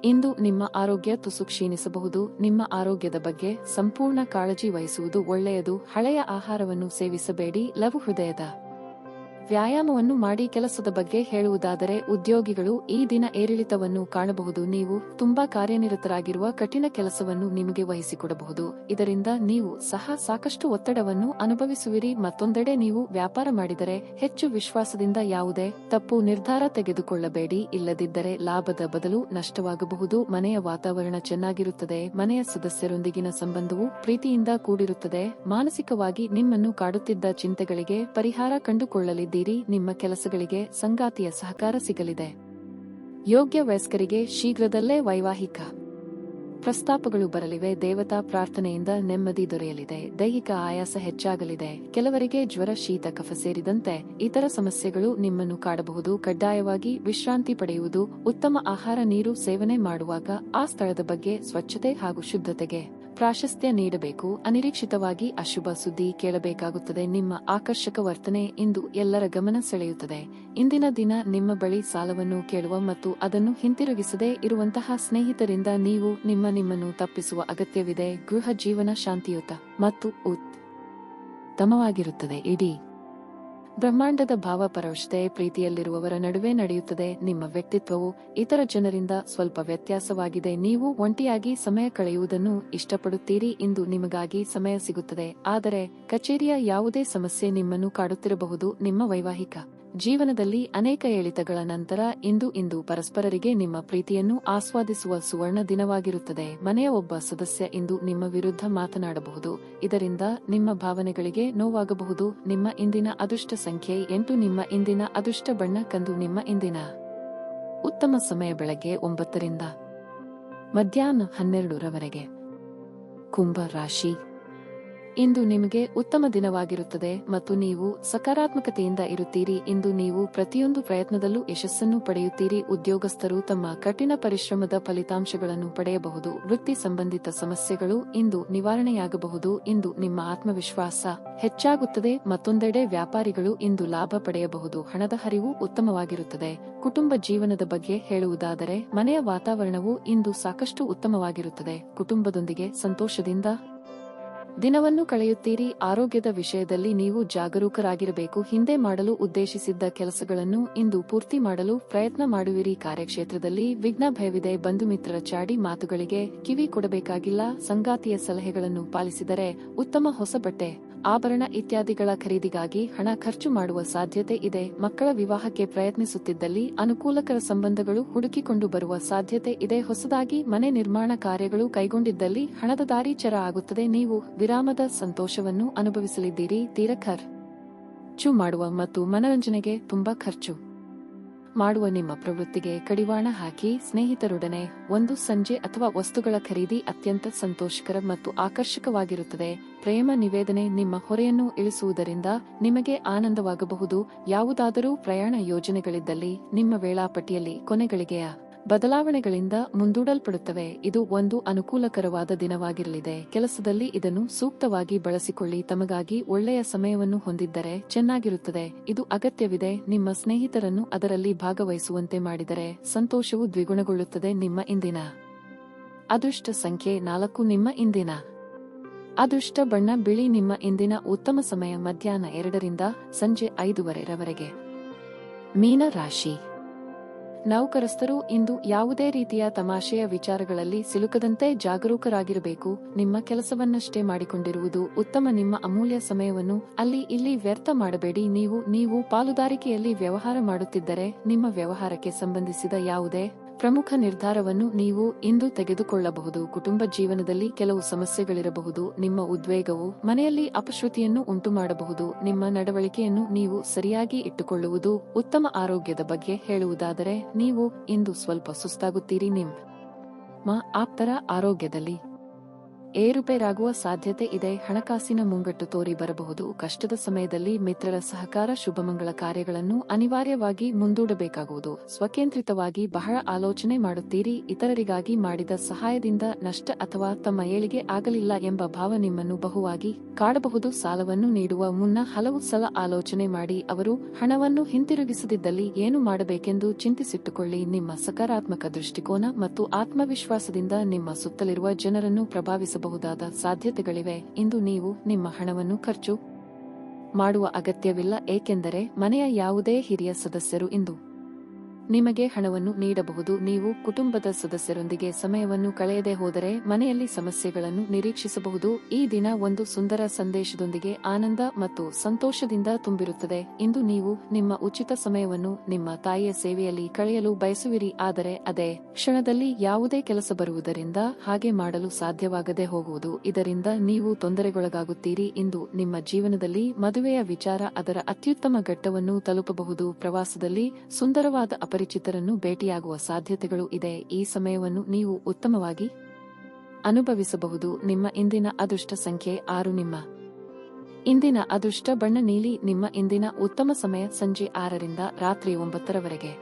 [SPEAKER 1] ಇಂದು ನಿಮ್ಮ ಆರೋಗ್ಯ ತುಸು ಕ್ಷೀಣಿಸಬಹುದು. ನಿಮ್ಮ ಆರೋಗ್ಯದ ಬಗ್ಗೆ ಸಂಪೂರ್ಣ ಕಾಳಜಿ ವಹಿಸುವುದು ಒಳ್ಳೆಯದು. ಹಳೆಯ ಆಹಾರವನ್ನು ಸೇವಿಸಬೇಡಿ. ಲಘು ಹೃದಯದ ವ್ಯಾಯಾಮವನ್ನು ಮಾಡಿ. ಕೆಲಸದ ಬಗ್ಗೆ ಹೇಳುವುದಾದರೆ ಉದ್ಯೋಗಿಗಳು ಈ ದಿನ ಏರಿಳಿತವನ್ನು ಕಾಣಬಹುದು. ನೀವು ತುಂಬಾ ಕಾರ್ಯನಿರತರಾಗಿರುವ ಕಠಿಣ ಕೆಲಸವನ್ನು ನಿಮಗೆ ವಹಿಸಿಕೊಡಬಹುದು. ಇದರಿಂದ ನೀವು ಸಹ ಸಾಕಷ್ಟು ಒತ್ತಡವನ್ನು ಅನುಭವಿಸುವಿರಿ. ಮತ್ತೊಂದೆಡೆ ನೀವು ವ್ಯಾಪಾರ ಮಾಡಿದರೆ ಹೆಚ್ಚು ವಿಶ್ವಾಸದಿಂದ ಯಾವುದೇ ತಪ್ಪು ನಿರ್ಧಾರ ತೆಗೆದುಕೊಳ್ಳಬೇಡಿ. ಇಲ್ಲದಿದ್ದರೆ ಲಾಭದ ಬದಲು ನಷ್ಟವಾಗಬಹುದು. ಮನೆಯ ವಾತಾವರಣ ಚೆನ್ನಾಗಿರುತ್ತದೆ. ಮನೆಯ ಸದಸ್ಯರೊಂದಿಗಿನ ಸಂಬಂಧವು ಪ್ರೀತಿಯಿಂದ ಕೂಡಿರುತ್ತದೆ. ಮಾನಸಿಕವಾಗಿ ನಿಮ್ಮನ್ನು ಕಾಡುತ್ತಿದ್ದ ಚಿಂತೆಗಳಿಗೆ ಪರಿಹಾರ ಕಂಡುಕೊಳ್ಳಲಿದ್ದೀರಿ. ನಿಮ್ಮ ಕೆಲಸಗಳಿಗೆ ಸಂಗಾತಿಯ ಸಹಕಾರ ಸಿಗಲಿದೆ. ಯೋಗ್ಯ ವಯಸ್ಕರಿಗೆ ಶೀಘ್ರದಲ್ಲೇ ವೈವಾಹಿಕ ಪ್ರಸ್ತಾಪಗಳು ಬರಲಿವೆ. ದೇವತಾ ಪ್ರಾರ್ಥನೆಯಿಂದ ನೆಮ್ಮದಿ ದೊರೆಯಲಿದೆ. ದೈಹಿಕ ಆಯಾಸ ಹೆಚ್ಚಾಗಲಿದೆ. ಕೆಲವರಿಗೆ ಜ್ವರ, ಶೀತ, ಕಫ ಸೇರಿದಂತೆ ಇತರ ಸಮಸ್ಯೆಗಳು ನಿಮ್ಮನ್ನು ಕಾಡಬಹುದು. ಕಡ್ಡಾಯವಾಗಿ ವಿಶ್ರಾಂತಿ ಪಡೆಯುವುದು ಉತ್ತಮ. ಆಹಾರ, ನೀರು ಸೇವನೆ ಮಾಡುವಾಗ ಆ ಸ್ಥಳದ ಬಗ್ಗೆ ಸ್ವಚ್ಛತೆ ಹಾಗೂ ಶುದ್ಧತೆಗೆ ಪ್ರಾಶಸ್ತ್ಯ ನೀಡಬೇಕು. ಅನಿರೀಕ್ಷಿತವಾಗಿ ಅಶುಭ ಸುದ್ದಿ ಕೇಳಬೇಕಾಗುತ್ತದೆ. ನಿಮ್ಮ ಆಕರ್ಷಕ ವರ್ತನೆ ಇಂದು ಎಲ್ಲರ ಗಮನ ಸೆಳೆಯುತ್ತದೆ. ಇಂದಿನ ದಿನ ನಿಮ್ಮ ಬಳಿ ಸಾಲವನ್ನು ಕೇಳುವ ಮತ್ತು ಅದನ್ನು ಹಿಂತಿರುಗಿಸದೇ ಇರುವಂತಹ ಸ್ನೇಹಿತರಿಂದ ನೀವು ನಿಮ್ಮನ್ನು ತಪ್ಪಿಸುವ ಅಗತ್ಯವಿದೆ. ಗೃಹ ಜೀವನ ಶಾಂತಿಯುತ ಮತ್ತು ಉತ್ತಮವಾಗಿರುತ್ತದೆ. ಇಡೀ ಬ್ರಹ್ಮಾಂಡದ ಭಾವಪರವಶತೆ ಪ್ರೀತಿಯಲ್ಲಿರುವವರ ನಡುವೆ ನಡೆಯುತ್ತದೆ. ನಿಮ್ಮ ವ್ಯಕ್ತಿತ್ವವು ಇತರ ಜನರಿಂದ ಸ್ವಲ್ಪ ವ್ಯತ್ಯಾಸವಾಗಿದೆ. ನೀವು ಒಂಟಿಯಾಗಿ ಸಮಯ ಕಳೆಯುವುದನ್ನು ಇಷ್ಟಪಡುತ್ತೀರಿ. ಇಂದು ನಿಮಗಾಗಿ ಸಮಯ ಸಿಗುತ್ತದೆ, ಆದರೆ ಕಚೇರಿಯ ಯಾವುದೇ ಸಮಸ್ಯೆ ನಿಮ್ಮನ್ನು ಕಾಡುತ್ತಿರಬಹುದು. ನಿಮ್ಮ ವೈವಾಹಿಕ ಜೀವನದಲ್ಲಿ ಅನೇಕ ಏಳಿತಗಳ ನಂತರ ಇಂದು ಪರಸ್ಪರರಿಗೆ ನಿಮ್ಮ ಪ್ರೀತಿಯನ್ನು ಆಸ್ವಾದಿಸುವ ಸುವರ್ಣ ದಿನವಾಗಿರುತ್ತದೆ. ಮನೆಯ ಒಬ್ಬ ಸದಸ್ಯ ಇಂದು ನಿಮ್ಮ ವಿರುದ್ಧ ಮಾತನಾಡಬಹುದು. ಇದರಿಂದ ನಿಮ್ಮ ಭಾವನೆಗಳಿಗೆ ನೋವಾಗಬಹುದು. ನಿಮ್ಮ ಇಂದಿನ ಅದೃಷ್ಟ ಸಂಖ್ಯೆ 8. ನಿಮ್ಮ ಇಂದಿನ ಅದೃಷ್ಟ ಬಣ್ಣ ಕಂದು. ನಿಮ್ಮ ಇಂದಿನ ಉತ್ತಮ ಸಮಯ ಬೆಳಗ್ಗೆ 9 ರಿಂದ ಮಧ್ಯಾಹ್ನ 12 ಕುಂಭ ರಾಶಿ. ಇಂದು ನಿಮಗೆ ಉತ್ತಮ ದಿನವಾಗಿರುತ್ತದೆ ಮತ್ತು ನೀವು ಸಕಾರಾತ್ಮಕತೆಯಿಂದ ಇರುತ್ತೀರಿ. ಇಂದು ನೀವು ಪ್ರತಿಯೊಂದು ಪ್ರಯತ್ನದಲ್ಲೂ ಯಶಸ್ಸನ್ನು ಪಡೆಯುತ್ತೀರಿ. ಉದ್ಯೋಗಸ್ಥರು ತಮ್ಮ ಕಠಿಣ ಪರಿಶ್ರಮದ ಫಲಿತಾಂಶಗಳನ್ನು ಪಡೆಯಬಹುದು. ವೃತ್ತಿ ಸಂಬಂಧಿತ ಸಮಸ್ಯೆಗಳು ಇಂದು ನಿವಾರಣೆಯಾಗಬಹುದು. ಇಂದು ನಿಮ್ಮ ಆತ್ಮವಿಶ್ವಾಸ ಹೆಚ್ಚಾಗುತ್ತದೆ. ಮತ್ತೊಂದೆಡೆ ವ್ಯಾಪಾರಿಗಳು ಇಂದು ಲಾಭ ಪಡೆಯಬಹುದು. ಹಣದ ಹರಿವು ಉತ್ತಮವಾಗಿರುತ್ತದೆ. ಕುಟುಂಬ ಜೀವನದ ಬಗ್ಗೆ ಹೇಳುವುದಾದರೆ ಮನೆಯ ವಾತಾವರಣವು ಇಂದು ಸಾಕಷ್ಟು ಉತ್ತಮವಾಗಿರುತ್ತದೆ. ಕುಟುಂಬದೊಂದಿಗೆ ಸಂತೋಷದಿಂದ ದಿನವನ್ನು ಕಳೆಯುತ್ತೀರಿ. ಆರೋಗ್ಯದ ವಿಷಯದಲ್ಲಿ ನೀವು ಜಾಗರೂಕರಾಗಿರಬೇಕು. ಹಿಂದೆ ಮಾಡಲು ಉದ್ದೇಶಿಸಿದ್ದ ಕೆಲಸಗಳನ್ನು ಇಂದು ಪೂರ್ತಿ ಮಾಡಲು ಪ್ರಯತ್ನ ಮಾಡುವಿರಿ. ಕಾರ್ಯಕ್ಷೇತ್ರದಲ್ಲಿ ವಿಘ್ನ ಭಯವಿದೆ. ಬಂಧು ಮಿತ್ರರ ಚಾಡಿ ಮಾತುಗಳಿಗೆ ಕಿವಿ ಕೊಡಬೇಕಾಗಿಲ್ಲ. ಸಂಗಾತಿಯ ಸಲಹೆಗಳನ್ನು ಪಾಲಿಸಿದರೆ ಉತ್ತಮ. ಹೊಸ ಬಟ್ಟೆ, ಆಭರಣ ಇತ್ಯಾದಿಗಳ ಖರೀದಿಗಾಗಿ ಹಣ ಖರ್ಚು ಮಾಡುವ ಸಾಧ್ಯತೆ ಇದೆ. ಮಕ್ಕಳ ವಿವಾಹಕ್ಕೆ ಪ್ರಯತ್ನಿಸುತ್ತಿದ್ದಲ್ಲಿ ಅನುಕೂಲಕರ ಸಂಬಂಧಗಳು ಹುಡುಕಿಕೊಂಡು ಬರುವ ಸಾಧ್ಯತೆ ಇದೆ. ಹೊಸದಾಗಿ ಮನೆ ನಿರ್ಮಾಣ ಕಾರ್ಯಗಳು ಕೈಗೊಂಡಿದ್ದಲ್ಲಿ ಹಣದ ದಾರಿ ಚರ ಆಗುತ್ತದೆ. ನೀವು ವಿರಾಮದ ಸಂತೋಷವನ್ನು ಅನುಭವಿಸಲಿದ್ದೀರಿ. ತೀರ ಖರ್ಚು ಮಾಡುವ ಮತ್ತು ಮನರಂಜನೆಗೆ ತುಂಬಾ ಖರ್ಚು ಮಾಡುವ ನಿಮ್ಮ ಪ್ರವೃತ್ತಿಗೆ ಕಡಿವಾಣ ಹಾಕಿ ಸ್ನೇಹಿತರೊಡನೆ ಒಂದು ಸಂಜೆ ಅಥವಾ ವಸ್ತುಗಳ ಖರೀದಿ ಅತ್ಯಂತ ಸಂತೋಷಕರ ಮತ್ತು ಆಕರ್ಷಕವಾಗಿರುತ್ತದೆ. ಪ್ರೇಮ ನಿವೇದನೆ ನಿಮ್ಮ ಹೊರೆಯನ್ನು ಇಳಿಸುವುದರಿಂದ ನಿಮಗೆ ಆನಂದವಾಗಬಹುದು. ಯಾವುದಾದರೂ ಪ್ರಯಾಣ ಯೋಜನೆಗಳಿದ್ದಲ್ಲಿ ನಿಮ್ಮ ವೇಳಾಪಟ್ಟಿಯಲ್ಲಿ ಕೊನೆಗಳಿಗೆಯ ಬದಲಾವಣೆಗಳಿಂದ ಮುಂದೂಡಲ್ಪಡುತ್ತವೆ. ಇದು ಒಂದು ಅನುಕೂಲಕರವಾದ ದಿನವಾಗಿರಲಿದೆ. ಕೆಲಸದಲ್ಲಿ ಇದನ್ನು ಸೂಕ್ತವಾಗಿ ಬಳಸಿಕೊಳ್ಳಿ. ತಮಗಾಗಿ ಒಳ್ಳೆಯ ಸಮಯವನ್ನು ಹೊಂದಿದ್ದರೆ ಚೆನ್ನಾಗಿರುತ್ತದೆ. ಇದು ಅಗತ್ಯವಿದೆ. ನಿಮ್ಮ ಸ್ನೇಹಿತರನ್ನು ಅದರಲ್ಲಿ ಭಾಗವಹಿಸುವಂತೆ ಮಾಡಿದರೆ ಸಂತೋಷವು ದ್ವಿಗುಣಗೊಳ್ಳುತ್ತದೆ. ನಿಮ್ಮ ಇಂದಿನ ಅದೃಷ್ಟ ಸಂಖ್ಯೆ 4. ನಿಮ್ಮ ಇಂದಿನ ಅದೃಷ್ಟ ಬಣ್ಣ ಬಿಳಿ. ನಿಮ್ಮ ಇಂದಿನ ಉತ್ತಮ ಸಮಯ ಮಧ್ಯಾಹ್ನ 2 ಸಂಜೆ 5 ಮೀನ ರಾಶಿ. ನೌಕರಸ್ಥರು ಇಂದು ಯಾವುದೇ ರೀತಿಯ ತಮಾಷೆಯ ವಿಚಾರಗಳಲ್ಲಿ ಸಿಲುಕದಂತೆ ಜಾಗರೂಕರಾಗಿರಬೇಕು. ನಿಮ್ಮ ಕೆಲಸವನ್ನಷ್ಟೇ ಮಾಡಿಕೊಂಡಿರುವುದು ಉತ್ತಮ. ನಿಮ್ಮ ಅಮೂಲ್ಯ ಸಮಯವನ್ನು ಅಲ್ಲಿ ಇಲ್ಲಿ ವ್ಯರ್ಥ ಮಾಡಬೇಡಿ. ನೀವು ಪಾಲುದಾರಿಕೆಯಲ್ಲಿ ವ್ಯವಹಾರ ಮಾಡುತ್ತಿದ್ದರೆ ನಿಮ್ಮ ವ್ಯವಹಾರಕ್ಕೆ ಸಂಬಂಧಿಸಿದ ಯಾವುದೇ ಪ್ರಮುಖ ನಿರ್ಧಾರವನ್ನು ನೀವು ಇಂದು ತೆಗೆದುಕೊಳ್ಳಬಹುದು. ಕುಟುಂಬ ಜೀವನದಲ್ಲಿ ಕೆಲವು ಸಮಸ್ಯೆಗಳಿರಬಹುದು. ನಿಮ್ಮ ಉದ್ವೇಗವು ಮನೆಯಲ್ಲಿ ಅಪಶ್ರುತಿಯನ್ನು ಉಂಟುಮಾಡಬಹುದು. ನಿಮ್ಮ ನಡವಳಿಕೆಯನ್ನು ನೀವು ಸರಿಯಾಗಿ ಇಟ್ಟುಕೊಳ್ಳುವುದು ಉತ್ತಮ. ಆರೋಗ್ಯದ ಬಗ್ಗೆ ಹೇಳುವುದಾದರೆ ನೀವು ಇಂದು ಸ್ವಲ್ಪ ಸುಸ್ತಾಗುತ್ತೀರಿ. ನಿಮ್ಮ ಆಪ್ತರ ಆರೋಗ್ಯದಲ್ಲಿ ಏರುಪೇರಾಗುವ ಸಾಧ್ಯತೆ ಇದೆ. ಹಣಕಾಸಿನ ಮುಂಗಟ್ಟು ತೋರಿ ಬರಬಹುದು. ಕಷ್ಟದ ಸಮಯದಲ್ಲಿ ಮಿತ್ರರ ಸಹಕಾರ ಶುಭಮಂಗಳ ಕಾರ್ಯಗಳನ್ನು ಅನಿವಾರ್ಯವಾಗಿ ಮುಂದೂಡಬೇಕಾಗುವುದು. ಸ್ವಕೇಂದ್ರಿತವಾಗಿ ಬಹಳ ಆಲೋಚನೆ ಮಾಡುತ್ತೀರಿ. ಇತರರಿಗಾಗಿ ಮಾಡಿದ ಸಹಾಯದಿಂದ ನಷ್ಟ ಅಥವಾ ತಮ್ಮ ಏಳಿಗೆ ಆಗಲಿಲ್ಲ ಎಂಬ ಭಾವ ನಿಮ್ಮನ್ನು ಬಹುವಾಗಿ ಕಾಡಬಹುದು. ಸಾಲವನ್ನು ನೀಡುವ ಮುನ್ನ ಹಲವು ಸಲ ಆಲೋಚನೆ ಮಾಡಿ. ಅವರು ಹಣವನ್ನು ಹಿಂತಿರುಗಿಸದಿದ್ದಲ್ಲಿ ಏನು ಮಾಡಬೇಕೆಂದು ಚಿಂತಿಸಿಟ್ಟುಕೊಳ್ಳಿ. ನಿಮ್ಮ ಸಕಾರಾತ್ಮಕ ದೃಷ್ಟಿಕೋನ ಮತ್ತು ಆತ್ಮವಿಶ್ವಾಸದಿಂದ ನಿಮ್ಮ ಸುತ್ತಲಿರುವ ಜನರನ್ನು ಪ್ರಭಾವಿಸಬಹುದು. ಬಹುದಾದ ಸಾಧ್ಯತೆಗಳಿವೆ. ಇಂದು ನೀವು ನಿಮ್ಮ ಹಣವನ್ನು ಖರ್ಚು ಮಾಡುವ ಅಗತ್ಯವಿಲ್ಲ, ಏಕೆಂದರೆ ಮನೆಯ ಯಾವುದೇ ಹಿರಿಯ ಸದಸ್ಯರು ಇಂದು ನಿಮಗೆ ಹಣವನ್ನು ನೀಡಬಹುದು. ನೀವು ಕುಟುಂಬದ ಸದಸ್ಯರೊಂದಿಗೆ ಸಮಯವನ್ನು ಕಳೆಯದೆ ಹೋದರೆ ಮನೆಯಲ್ಲಿ ಸಮಸ್ಯೆಗಳನ್ನು ನಿರೀಕ್ಷಿಸಬಹುದು. ಈ ದಿನ ಒಂದು ಸುಂದರ ಸಂದೇಶದೊಂದಿಗೆ ಆನಂದ ಮತ್ತು ಸಂತೋಷದಿಂದ ತುಂಬಿರುತ್ತದೆ. ಇಂದು ನೀವು ನಿಮ್ಮ ಉಚಿತ ಸಮಯವನ್ನು ನಿಮ್ಮ ತಾಯಿಯ ಸೇವೆಯಲ್ಲಿ ಕಳೆಯಲು ಬಯಸುವಿರಿ. ಆದರೆ ಅದೇ ಕ್ಷಣದಲ್ಲಿ ಯಾವುದೇ ಕೆಲಸ ಬರುವುದರಿಂದ ಹಾಗೆ ಮಾಡಲು ಸಾಧ್ಯವಾಗದೆ ಹೋಗುವುದು. ಇದರಿಂದ ನೀವು ತೊಂದರೆಗೊಳಗಾಗುತ್ತೀರಿ. ಇಂದು ನಿಮ್ಮ ಜೀವನದಲ್ಲಿ ಮದುವೆಯ ವಿಚಾರ ಅದರ ಅತ್ಯುತ್ತಮ ಘಟ್ಟವನ್ನು ತಲುಪಬಹುದು. ಪ್ರವಾಸದಲ್ಲಿ ಸುಂದರವಾದ ಅಪರಿಚಿತರನ್ನು ಭೇಟಿಯಾಗುವ ಸಾಧ್ಯತೆಗಳು ಇದೆ. ಈ ಸಮಯವನ್ನು ನೀವು ಉತ್ತಮವಾಗಿ ಅನುಭವಿಸಬಹುದು. ನಿಮ್ಮ ಇಂದಿನ ಅದೃಷ್ಟ ಸಂಖ್ಯೆ 6. ನಿಮ್ಮ ಇಂದಿನ ಅದೃಷ್ಟ ಬಣ್ಣ ನೀಲಿ. ನಿಮ್ಮ ಇಂದಿನ ಉತ್ತಮ ಸಮಯ ಸಂಜೆ 6 ರಾತ್ರಿ 9